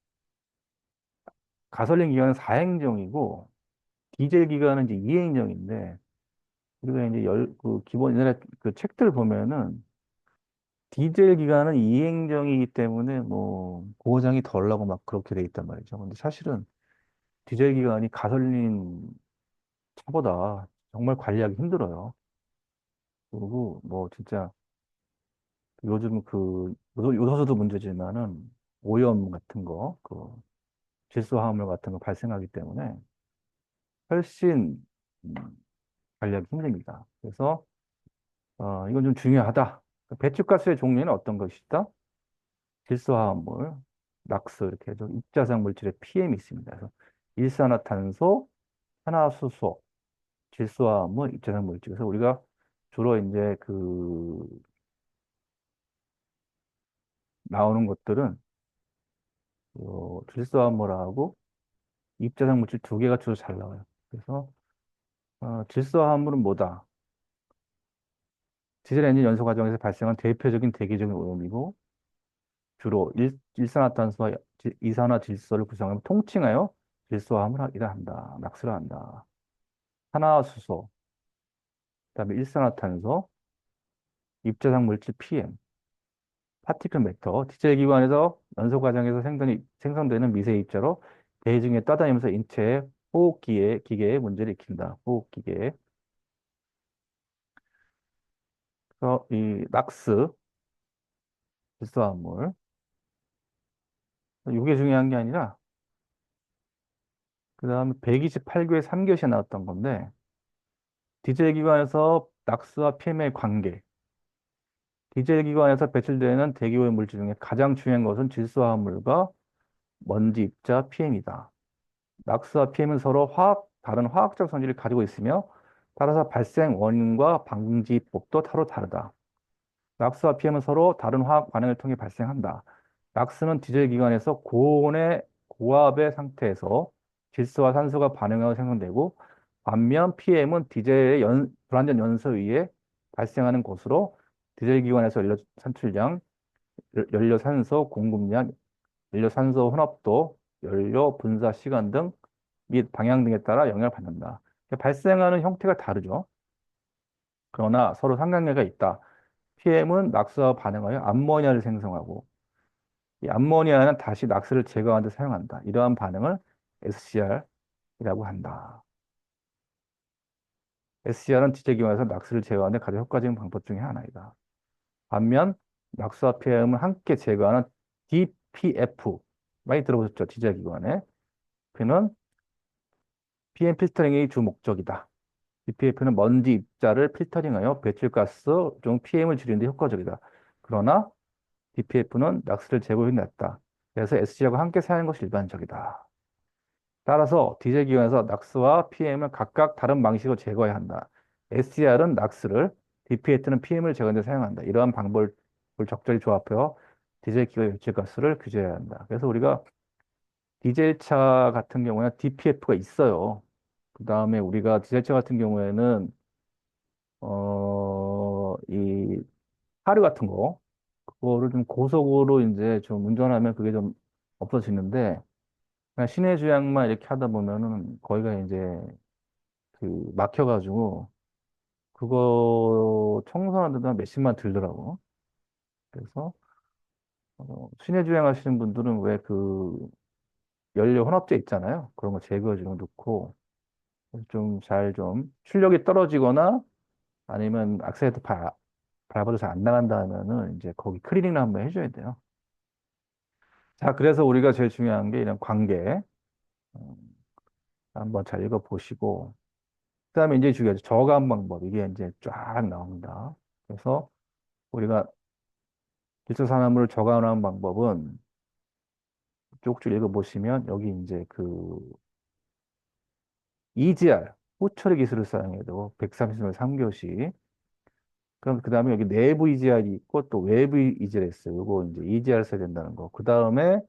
가솔린 기관은 4행정이고 디젤 기관은 이제 2행정인데 우리가 이제 기본 옛날에 그 책들 보면은 디젤 기관은 2행정이기 때문에 뭐 고장이 덜 나고 막 그렇게 돼 있단 말이죠. 근데 사실은 디젤 기관이 가솔린 차보다 정말 관리하기 힘들어요. 그리고 뭐 진짜 요즘 요소수도 문제지만은 오염 같은 거, 질소화합물 같은 거 발생하기 때문에 훨씬 음, 관리하기 힘듭니다. 그래서 이건 좀 중요하다. 배출가스의 종류는 어떤 것이 있다? 질소화합물, 낙스 이렇게 해서 입자상 물질의 PM이 있습니다. 그래서 일산화탄소, 산화수소, 질소화합물, 입자상 물질. 그래서 우리가 주로 이제 나오는 것들은 질소화합물하고 입자상 물질 두 개가 주로 잘 나와요. 그래서 질소화합물은 뭐다? 디젤 엔진 연소 과정에서 발생한 대표적인 대기적인 오염이고 주로 일산화탄소와 이산화질소를 구성하며 통칭하여 질소화합물이라 한다. 낙스라 한다. 산화수소, 그다음에 일산화탄소, 입자상 물질 PM, 파티클 맥터, 디젤 기관에서 연소 과정에서 생성되는 미세 입자로 대기 중에 떠다니면서 인체에 기계에 문제를 일으킨다. 호흡기계. 그래서 이 낙스, 질소화물. 이게 중요한 게 아니라 그 다음에 128교에 3교시에 나왔던 건데 디젤 기관에서 낙스와 PM의 관계. 디젤 기관에서 배출되는 대기오염 물질 중에 가장 중요한 것은 질소화물과 먼지, 입자, PM이다. 낙스와 PM은 서로 다른 화학적 성질을 가지고 있으며 따라서 발생 원인과 방지법도 서로 다르다. 낙스와 PM은 서로 다른 화학 반응을 통해 발생한다. 낙스는 디젤 기관에서 고압의 상태에서 질소와 산소가 반응하여 생성되고 반면 PM은 디젤의 불완전 연소에 의해 발생하는 것으로 디젤 기관에서 연료 산출량, 연료 산소 공급량, 연료 산소 혼합도, 연료 분사 시간 등 및 방향 등에 따라 영향을 받는다. 발생하는 형태가 다르죠. 그러나 서로 상관계가 있다. PM은 낙스와 반응하여 암모니아를 생성하고 이 암모니아는 다시 낙스를 제거하는 데 사용한다. 이러한 반응을 SCR이라고 한다. SCR은 지체기관에서 낙스를 제거하는 데 가장 효과적인 방법 중에 하나이다. 반면 낙스와 PM을 함께 제거하는 DPF 많이 들어보셨죠? 지체기관에 그는 PM 필터링이 주 목적이다. DPF는 먼지 입자를 필터링하여 배출가스 중 PM을 줄이는 데 효과적이다. 그러나 DPF는 낙스를 제거하기 낫다. 그래서 SC하고 함께 사용하는 것이 일반적이다. 따라서 디젤 기관에서 낙스와 PM을 각각 다른 방식으로 제거해야 한다. SCR은 낙스를, DPF는 PM을 제거하는 데 사용한다. 이러한 방법을 적절히 조합하여 디젤 기관의 배출가스를 규제해야 한다. 그래서 우리가 디젤차 같은 경우에는 DPF가 있어요. 그 다음에 우리가 디젤차 같은 경우에는 이 하류 같은 거 그거를 좀 고속으로 이제 좀 운전하면 그게 좀 없어지는데 그냥 시내 주행만 이렇게 하다 보면은 거기가 이제 그 막혀가지고 그거 청소하는데도 한 몇십만 들더라고. 그래서 시내 주행 하시는 분들은 왜 그 연료 혼합제 있잖아요. 그런 거 제거해주고 넣고 좀 좀 출력이 떨어지거나 아니면 악셀레이터 밟아도 잘 안 나간다 하면은 이제 거기 클리닝을 한번 해줘야 돼요. 자, 그래서 우리가 제일 중요한 게 이런 관계. 음, 한번 잘 읽어보시고. 그다음에 이제 중요하죠. 저감 방법. 이게 이제 쫙 나옵니다. 그래서 우리가 질소산화물을 저감하는 방법은 쭉쭉 읽어보시면 여기 이제 그 EGR, 후처리 기술을 사용해야 되고 130일 3교시. 그럼 그다음에 여기 내부 EGR이 있고 또 외부 EGR이 있어요. 요거 이제 EGR 써야 된다는 거. 그다음에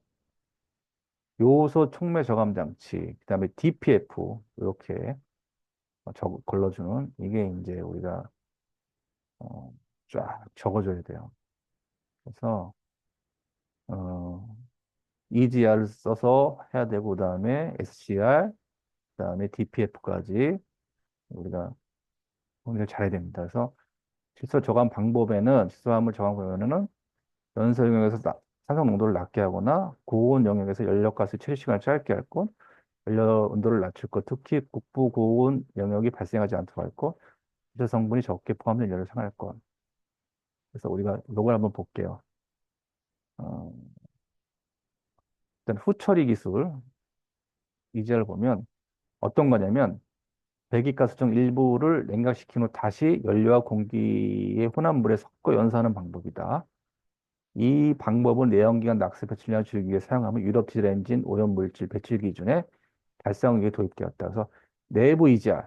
요소 촉매 저감 장치, 그다음에 DPF 이렇게 걸러주는 이게 이제 우리가 어, 쫙 적어줘야 돼요. 그래서 어, EGR을 써서 해야 되고 그다음에 SCR, 그다음에 DPF까지 우리가 공부를 잘해야 됩니다. 그래서 질소 저감 방법에는 질소화물 저감 방법에는 연소 영역에서 산소 농도를 낮게 하거나 고온 영역에서 연료가스 처리 시간을 짧게 할 것, 연료 온도를 낮출 것, 특히 국부 고온 영역이 발생하지 않도록 할 것, 기초 성분이 적게 포함된 연료를 사용할 것. 그래서 우리가 이걸 한번 볼게요. 어, 일단 후처리 기술 이제를 보면 어떤 거냐면 배기가스 중 일부를 냉각시킨 후 다시 연료와 공기의 혼합물에 섞어 연소하는 방법이다. 이 방법은 내연기관 낙스 배출량을 줄이기 위해 사용하면 유럽 디젤 엔진 오염물질 배출 기준에 달성하기 위해 도입되었다. 그래서 내부 EGR,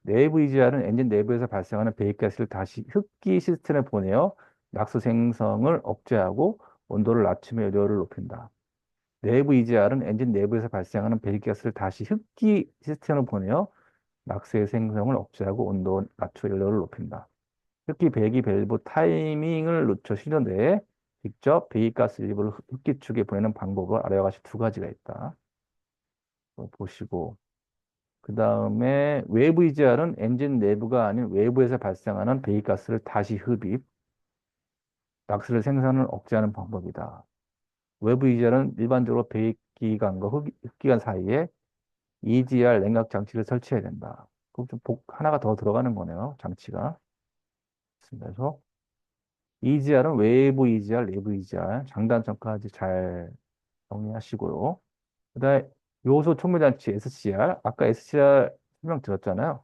내부 EGR은 엔진 내부에서 발생하는 배기가스를 다시 흡기 시스템에 보내어 낙수 생성을 억제하고 온도를 낮추며 연료를 높인다. 내부 EGR은 엔진 내부에서 발생하는 배기가스를 다시 흡기 시스템으로 보내어 낙수의 생성을 억제하고 온도 낮추어 연료를 높인다. 흡기 배기 밸브 타이밍을 늦춰 시간 내에 직접 배기가스 일부를 흡기 축에 보내는 방법을 아래와 같이 두 가지가 있다. 보시고 그 다음에 외부 EGR은 엔진 내부가 아닌 외부에서 발생하는 배기가스를 다시 흡입, 낙스를 생산을 억제하는 방법이다. 외부 EGR은 일반적으로 배기관과 흡기관 사이에 EGR 냉각 장치를 설치해야 된다. 그럼 좀 하나가 더 들어가는 거네요. 장치가. 그래서 EGR은 외부 EGR, 내부 EGR 장단점까지 잘 정리하시고요. 그다음에 요소 촉매장치 SCR 아까 SCR 설명 드렸잖아요.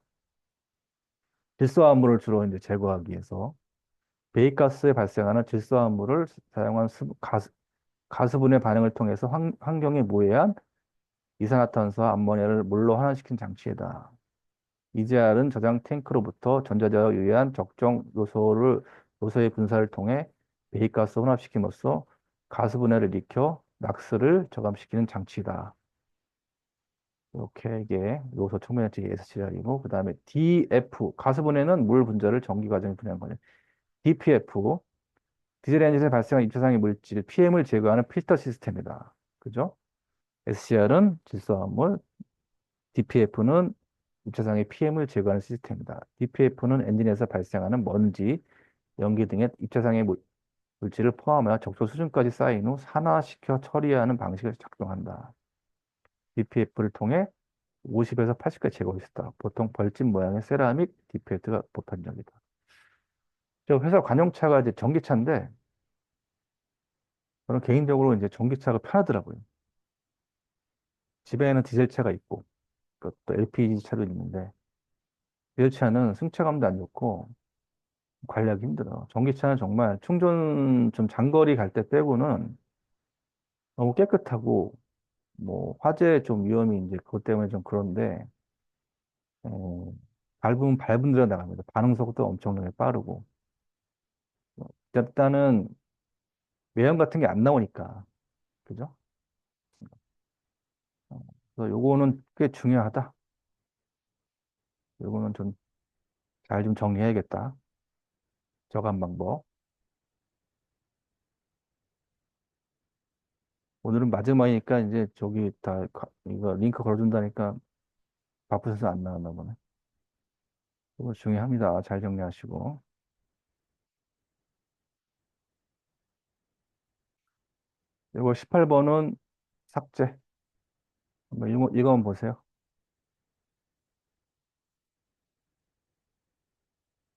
질소화합물을 주로 이제 제거하기 위해서 배기가스에 발생하는 질소화합물을 사용한 가수분해 반응을 통해서 환경에 무해한 이산화탄소와 암모니아를 물로 환원시킨 장치이다. EGR은 저장 탱크로부터 전자자와 유해한 적정 요소의 분사를 통해 배기가스 혼합시킴으로써 가수분해를 일으켜 낙스를 저감시키는 장치이다. 이렇게 이게 요소 촉매장치 SCR이고 그 다음에 DF 가수분해는 물 분자를 전기 과정에 분해한 거죠. DPF 디젤 엔진에 발생한 입자상의 물질 PM을 제거하는 필터 시스템이다. 그죠? SCR은 질소화합물, DPF는 입자상의 PM을 제거하는 시스템이다. DPF는 엔진에서 발생하는 먼지, 연기 등의 입자상의 물질을 포함하여 적조 수준까지 쌓인 후 산화시켜 처리하는 방식을 작동한다. DPF를 통해 50에서 80까지 제거할 수 있다. 보통 벌집 모양의 세라믹 DPF가 보편적이다. 저 회사 관용차가 이제 전기차인데 저는 개인적으로 이제 전기차가 편하더라고요. 집에는 디젤차가 있고 또 LPG 차도 있는데 디젤차는 승차감도 안 좋고 관리하기 힘들어. 전기차는 정말 충전 좀 장거리 갈 때 빼고는 너무 깨끗하고 뭐 화재 좀 위험이 이제 그것 때문에 좀 그런데 어, 밟으면 밟은 대로 나갑니다. 반응 속도 엄청나게 빠르고 일단은 매연 같은 게 안 나오니까 그죠? 어, 그래서 요거는 꽤 중요하다. 요거는 좀 잘 좀 정리해야겠다. 저감 방법. 오늘은 마지막이니까 이제 저기 다 이거 링크 걸어준다니까 바쁘셔서 안 나왔나 보네. 이거 중요합니다. 잘 정리하시고. 이거 18번은 삭제. 한번 읽어만 보세요.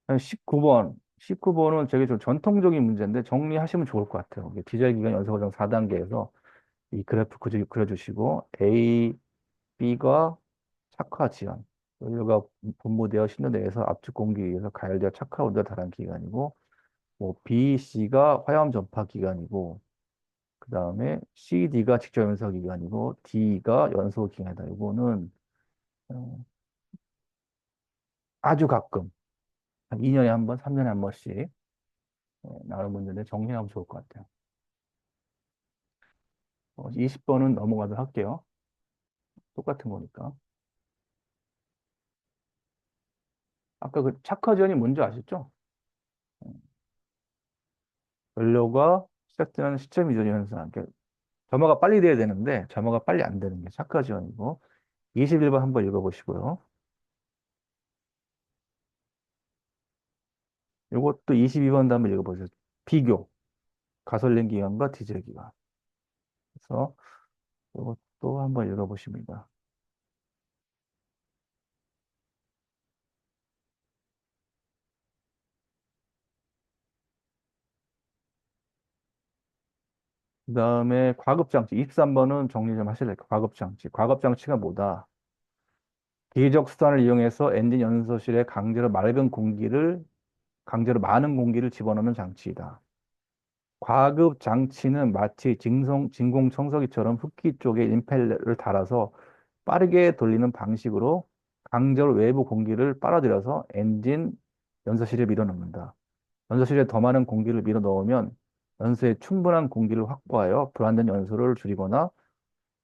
19번. 19번은 되게 좀 전통적인 문제인데 정리하시면 좋을 것 같아요. 이게 디자인 기간 연속 과정 4단계에서 이 그래프 그려주시고 A, B가 착화 지연. 연료가 분무되어 신호 내에서 압축 공기 위에서 가열되어 착화 온도가 달한 기간이고 뭐 B, C가 화염 전파 기간이고 그 다음에 CD가 직접 연소 기간이고 D가 연소 기간이다. 이거는 어, 아주 가끔 한 2년에 한 번, 3년에 한 번씩 나오는 문제인데 정리하면 좋을 것 같아요. 20번은 넘어가도록 할게요. 똑같은 거니까. 아까 그 착화전이 뭔지 아시죠? 연료가 시작되는 시점 이전 현상. 그러니까 점화가 빨리 돼야 되는데 점화가 빨리 안 되는 게 착화지연이고 21번 한번 읽어보시고요. 이것도 22번도 한번 읽어보세요. 비교. 가솔린 기관과 디젤 기관. 그래서 이것도 한번 읽어보십니다. 그 다음에 과급장치. 23번은 정리 좀 하실래요? 과급장치. 과급장치가 뭐다? 기계적 수단을 이용해서 엔진 연소실에 강제로 많은 공기를 집어넣는 장치이다. 과급 장치는 마치 진공청소기처럼 흡기 쪽에 임펠러를 달아서 빠르게 돌리는 방식으로 강제로 외부 공기를 빨아들여서 엔진 연소실에 밀어넣는다. 연소실에 더 많은 공기를 밀어 넣으면 연소에 충분한 공기를 확보하여 불완전 연소를 줄이거나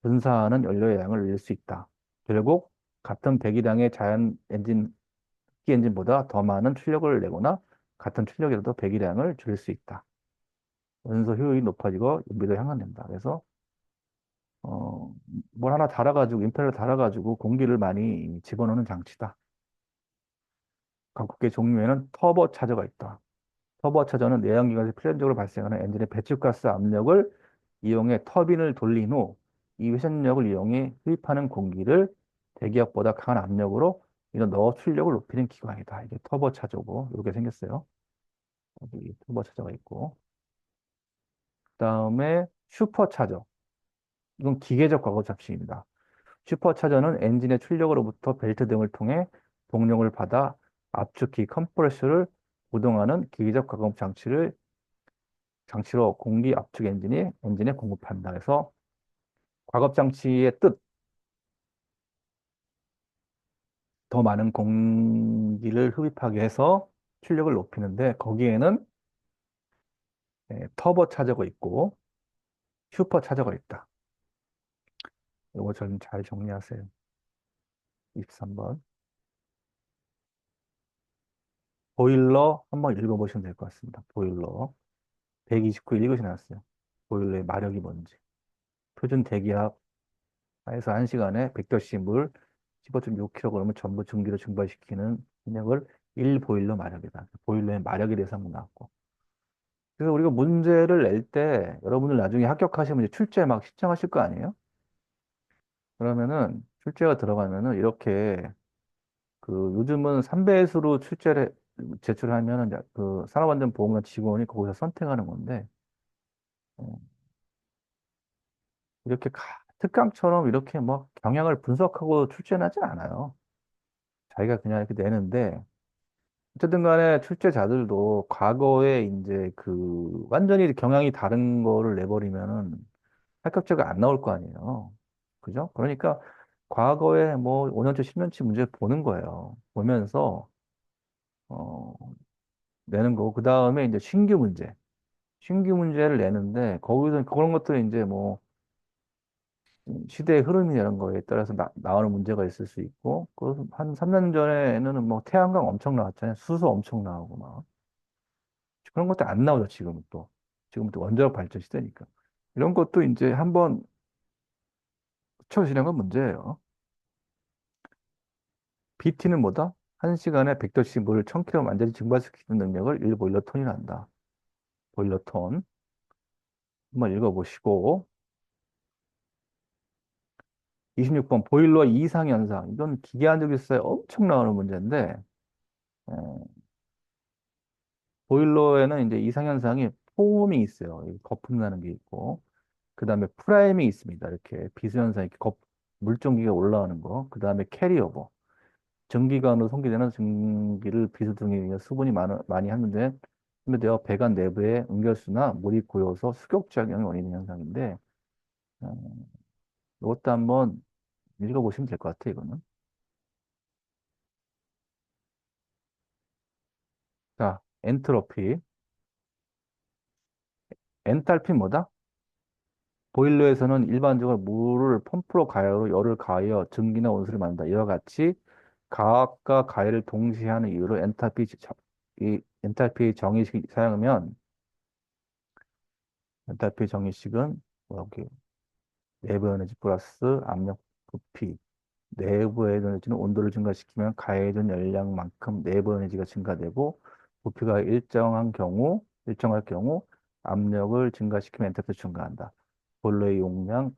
분사하는 연료의 양을 늘릴 수 있다. 결국 같은 배기량의 자연 엔진, 흡기 엔진보다 더 많은 출력을 내거나 같은 출력이라도 배기량을 줄일 수 있다. 연소 효율이 높아지고 연비도 향상된다. 그래서 어, 뭘 하나 달아가지고 임펠러 달아가지고 공기를 많이 집어넣는 장치다. 각국의 종류에는 터보 차저가 있다. 터보 차저는 내연기관에서 필연적으로 발생하는 엔진의 배출가스 압력을 이용해 터빈을 돌린 후 이 회전력을 이용해 흡입하는 공기를 대기압보다 강한 압력으로 이런 넣어 출력을 높이는 기관이다. 이게 터보 차저고 이렇게 생겼어요. 여기 터보 차저가 있고 그다음에 슈퍼 차저. 이건 기계적 과거 잡식입니다. 슈퍼차저는 엔진의 출력으로부터 벨트 등을 통해 동력을 받아 압축기 컴프레서를 구동하는 기계적 가공 장치로 공기 압축 엔진에 공급한다. 그래서 과급 장치의 뜻, 더 많은 공기를 흡입하게 해서 출력을 높이는데 거기에는 터보 차저가 있고 슈퍼 차저가 있다. 이거 좀 잘 정리하세요. 23번. 보일러 한번 읽어보시면 될 것 같습니다. 보일러. 129 읽으시 나왔어요. 보일러의 마력이 뭔지. 표준 대기압 하에서 1시간에 100뼘씩 물 15.6kg을 전부 증기로 증발시키는 능력을 1보일러 마력이다. 보일러의 마력에 대해서 한번 나왔고. 그래서 우리가 문제를 낼 때 여러분들 나중에 합격하시면 이제 출제 막 신청하실 거 아니에요? 그러면은 출제가 들어가면은 이렇게 그 요즘은 3배수로 출제를 제출하면은 이제 그 산업안전보험관 직원이 거기서 선택하는 건데 어, 이렇게 특강처럼 이렇게 막 경향을 분석하고 출제하진 않아요. 자기가 그냥 이렇게 내는데 어쨌든 간에 출제자들도 과거에 이제 그 완전히 경향이 다른 거를 내버리면은 합격자가 안 나올 거 아니에요. 그죠? 그러니까 과거에 뭐 5년치, 10년치 문제 보는 거예요. 보면서 어 내는 거고 그 다음에 이제 신규 문제를 내는데 거기서 그런 것들이 이제 뭐 시대의 흐름이 이런 거에 따라서 나오는 문제가 있을 수 있고, 그 한 3년 전에는 뭐 태양광 엄청 나왔잖아요. 수소 엄청 나오고 막. 그런 것도 안 나오죠, 지금은 또. 지금은 또 원자력 발전 시대니까. 이런 것도 이제 한번 쳐지는 건 문제예요. BT는 뭐다? 1시간에 100도씨 물을 1000kg 완전히 증발시키는 능력을 1보일러톤이라 한다. 보일러톤. 한번 읽어보시고. 26번 보일러 이상 현상. 이건 기계 안전기술사에 엄청 나오는 문제인데, 어, 보일러에는 이제 이상현상이 포음이 있어요. 이 거품 나는 게 있고, 그 다음에 프라임이 있습니다. 이렇게 비수현상, 이렇게 물전기가 올라오는 거. 그 다음에 캐리어버. 전기관으로送기되는 전기를 비수 등에 수분이 많이 하는데, 되어 배관 내부의 응결수나 물이 고여서 수격작용이 원인인 현상인데, 어, 이것도 한번 읽어보시면 될 것 같아요, 이거는. 자, 엔트로피. 엔탈피 뭐다? 보일러에서는 일반적으로 물을 펌프로 가열로 열을 가하여 증기나 온수를 만든다. 이와 같이 가압과 가열을 동시에 하는 이유로 이 엔탈피 정의식 사용하면 엔탈피 정의식은 이렇게 내부 에너지 플러스 압력 부피 내부 에너지는 온도를 증가시키면 가해진 열량만큼 내부 에너지가 증가되고 부피가 일정할 경우 압력을 증가시키면 엔탈피가 증가한다. 보일러의 용량,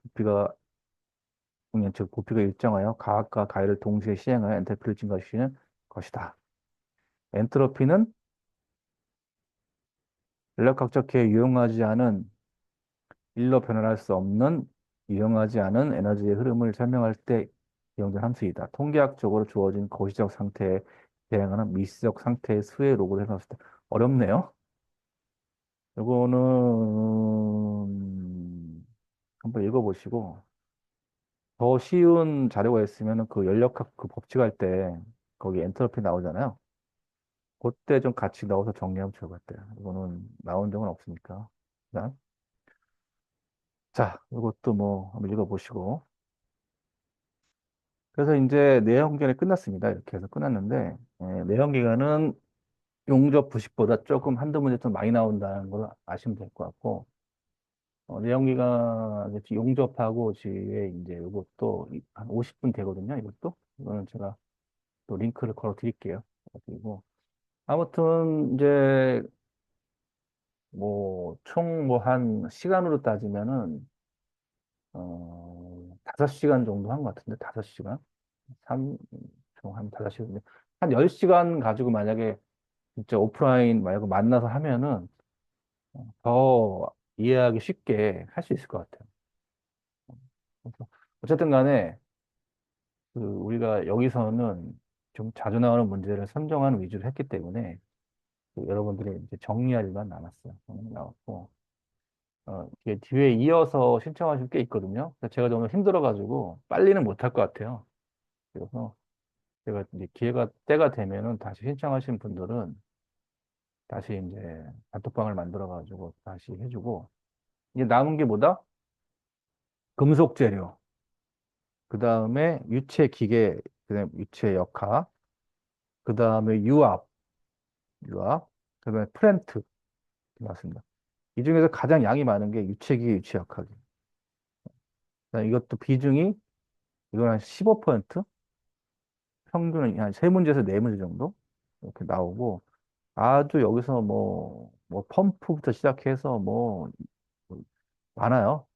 즉 부피가 일정하여 가압과 가열을 동시에 시행하여 엔탈피를 증가시키는 것이다. 엔트로피는 연력학적해 일로 변환할 수 없는 유용하지 않은 에너지의 흐름을 설명할 때 이용된 함수이다. 통계학적으로 주어진 거시적 상태에 대응하는 미시적 상태의 수의 로그를 해놨을 때 어렵네요. 이거는 한번 읽어보시고 더 쉬운 자료가 있으면 그 연력학 그 법칙 할 때 거기 엔트로피 나오잖아요. 그때 좀 같이 넣어서 정리하면 좋을 것 같아요. 이거는 나온 적은 없으니까. 자, 이것도 뭐 한번 읽어보시고. 그래서 이제 내연 기간이 끝났습니다. 이렇게 해서 끝났는데, 내연 기간은 용접 부식보다 조금 한두 문제 좀 많이 나온다는 걸 아시면 될 것 같고, 내연 기간 용접하고 뒤에 이제 이것도 한 50분 되거든요. 이것도. 이거는 제가 또 링크를 걸어 드릴게요. 그리고 아무튼 이제 뭐 총 뭐 한 시간으로 따지면은 5시간 정도 한 것 같은데, 5시간? 3, 한 5시간, 한 10시간 가지고 만약에 진짜 오프라인 말고 만나서 하면은 더 이해하기 쉽게 할 수 있을 것 같아요. 그래서 어쨌든 간에 그 우리가 여기서는 좀 자주 나오는 문제를 선정하는 위주로 했기 때문에 그 여러분들이 이제 정리할 일만 남았어요. 나왔고 이게 뒤에 이어서 신청하실 게 있거든요. 그래서 제가 너무 힘들어가지고 빨리는 못할 것 같아요. 그래서 제가 이제 기회가 때가 되면은 다시 신청하신 분들은 다시 이제 단톡방을 만들어가지고 다시 해주고 이제 남은 게 뭐다? 금속 재료, 그 다음에 유체 기계, 그다음에 유체 역학, 그 다음에 유압, 그 다음에 프렌트 맞습니다. 이 중에서 가장 양이 많은 게 유체기계, 유체역학이에요. 그다음에 이것도 비중이 이건 한 15%, 평균은 한 세 문제에서 네 문제 정도 이렇게 나오고 아주 여기서 뭐 펌프부터 시작해서 뭐 많아요.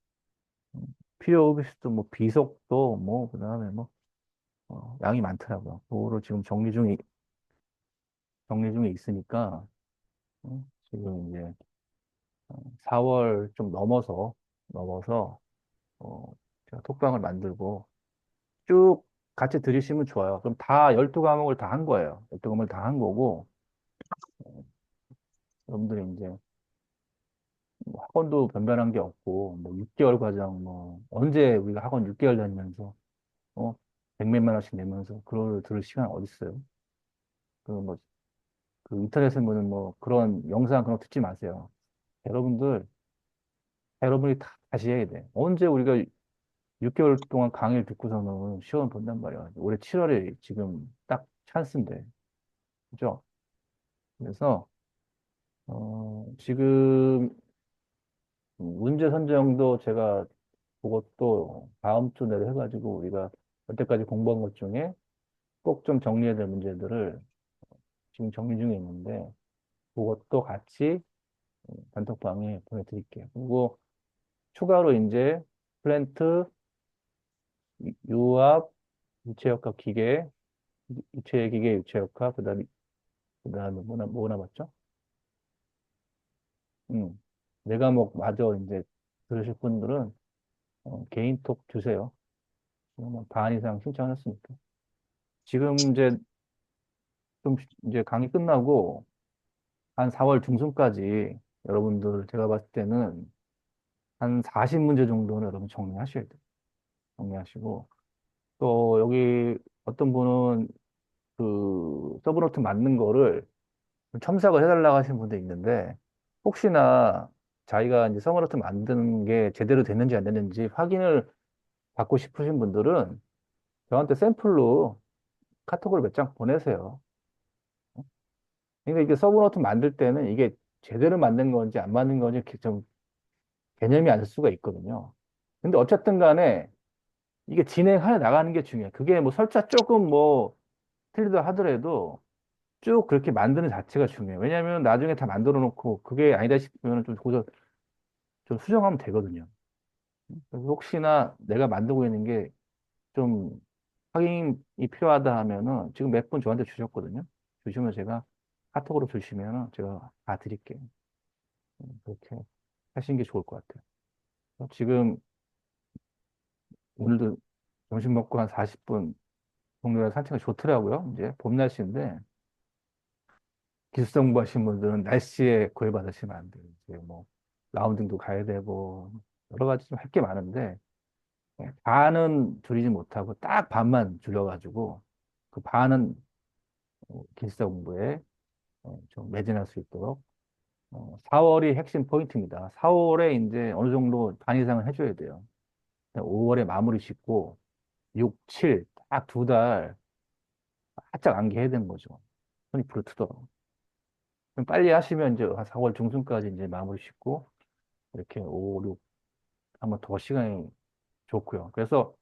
필요 없이도 뭐 비속도 뭐 그다음에 뭐 양이 많더라고요. 그거를 지금 정리 중에 있으니까 지금 이제 4월 좀 넘어서 제가 톡방을 만들고 쭉 같이 들으시면 좋아요. 그럼 다 12과목을 다 한 거예요. 12과목을 다 한 거고 여러분들이 이제 뭐 학원도 변변한 게 없고 뭐 6개월 과정 뭐 언제 우리가 학원 6개월 다니면서 어 백몇만 원씩 내면서 그걸 들을 시간 어디 있어요? 그 인터넷에 보는 뭐 그런 영상 그런 거 듣지 마세요. 여러분들 여러분이 다 다시 해야 돼. 언제 우리가 6개월 동안 강의를 듣고서는 시험 본단 말이야. 올해 7월에 지금 딱 찬스인데. 그죠? 그래서, 지금 문제 선정도 제가 그것도 다음 주 내로 해가지고 우리가 여태까지 공부한 것 중에 꼭 좀 정리해야 될 문제들을 지금 정리 중에 있는데 그것도 같이 단톡방에 보내드릴게요. 그리고 추가로 이제 플랜트, 유압, 유체역학 기계, 유체기계, 유체역학, 그다음에 뭐 남았죠? 음. 네 과목 마저 이제 들으실 분들은 개인톡 주세요. 그러면 반 이상 신청하셨으니까. 지금 좀 이제 강의 끝나고 한 4월 중순까지 여러분들 제가 봤을 때는 한 40문제 정도는 여러분 정리하셔야 돼요. 정리하시고 또 여기 어떤 분은 그 서브노트 맞는 거를 첨삭을 해달라고 하시는 분도 있는데 혹시나 자기가 이제 서브노트 만드는 게 제대로 됐는지 안 됐는지 확인을 받고 싶으신 분들은 저한테 샘플로 카톡을 몇 장 보내세요. 그러니까 이게 서브노트 만들 때는 이게 제대로 만든 건지 안 만든 건지 좀 개념이 안 설 수가 있거든요. 근데 어쨌든 간에 이게 진행해 나가는 게 중요해요. 그게 뭐 설자 조금 뭐 틀리다 하더라도 쭉 그렇게 만드는 자체가 중요해요. 왜냐하면 나중에 다 만들어 놓고 그게 아니다 싶으면 좀 거기서 좀 수정하면 되거든요. 그래서 혹시나 내가 만들고 있는 게 좀 확인이 필요하다 하면은 지금 몇 분 저한테 주셨거든요. 주시면 제가 카톡으로 주시면은 제가 다 드릴게요. 그렇게 하시는 게 좋을 것 같아요. 지금 오늘도 점심 먹고 한 40분 동료랑 산책이 좋더라고요. 이제 봄 날씨인데 기숙사 공부하시는 분들은 날씨에 구애받으시면 안 돼요. 이제 뭐 라운딩도 가야 되고 여러 가지 좀 할 게 많은데 반은 줄이지 못하고 딱 반만 줄여가지고 그 반은 기숙사 공부에 좀 매진할 수 있도록 4월이 핵심 포인트입니다. 4월에 이제 어느 정도 반 이상은 해줘야 돼요. 5월에 마무리 짓고 6, 7, 딱 2달 바짝 암기해야 되는 거죠. 손이 부르트더라고요. 그럼 빨리 하시면 이제 4월 중순까지 이제 마무리 짓고 이렇게 5, 6 한번 더 시간이 좋고요. 그래서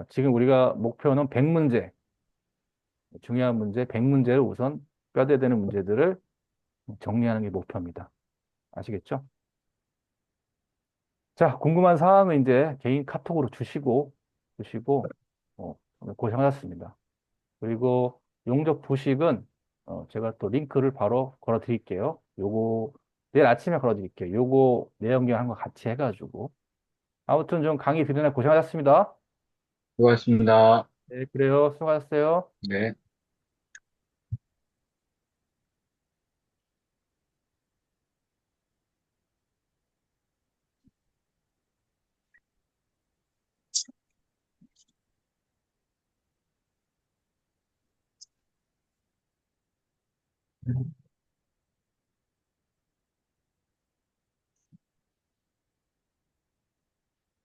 지금 우리가 목표는 100문제, 중요한 문제 100문제를 우선 뼈대 되는 문제들을 정리하는 게 목표입니다. 아시겠죠? 자, 궁금한 사항은 이제 개인 카톡으로 주시고, 어, 오늘 고생하셨습니다. 그리고 용접 부식은 제가 또 링크를 바로 걸어 드릴게요. 요거 내일 아침에 걸어 드릴게요. 요거 내연기한 거 같이 해가지고. 아무튼 좀 강의 들으느라 고생하셨습니다. 수고하셨습니다. 네, 그래요. 수고하셨어요. 네.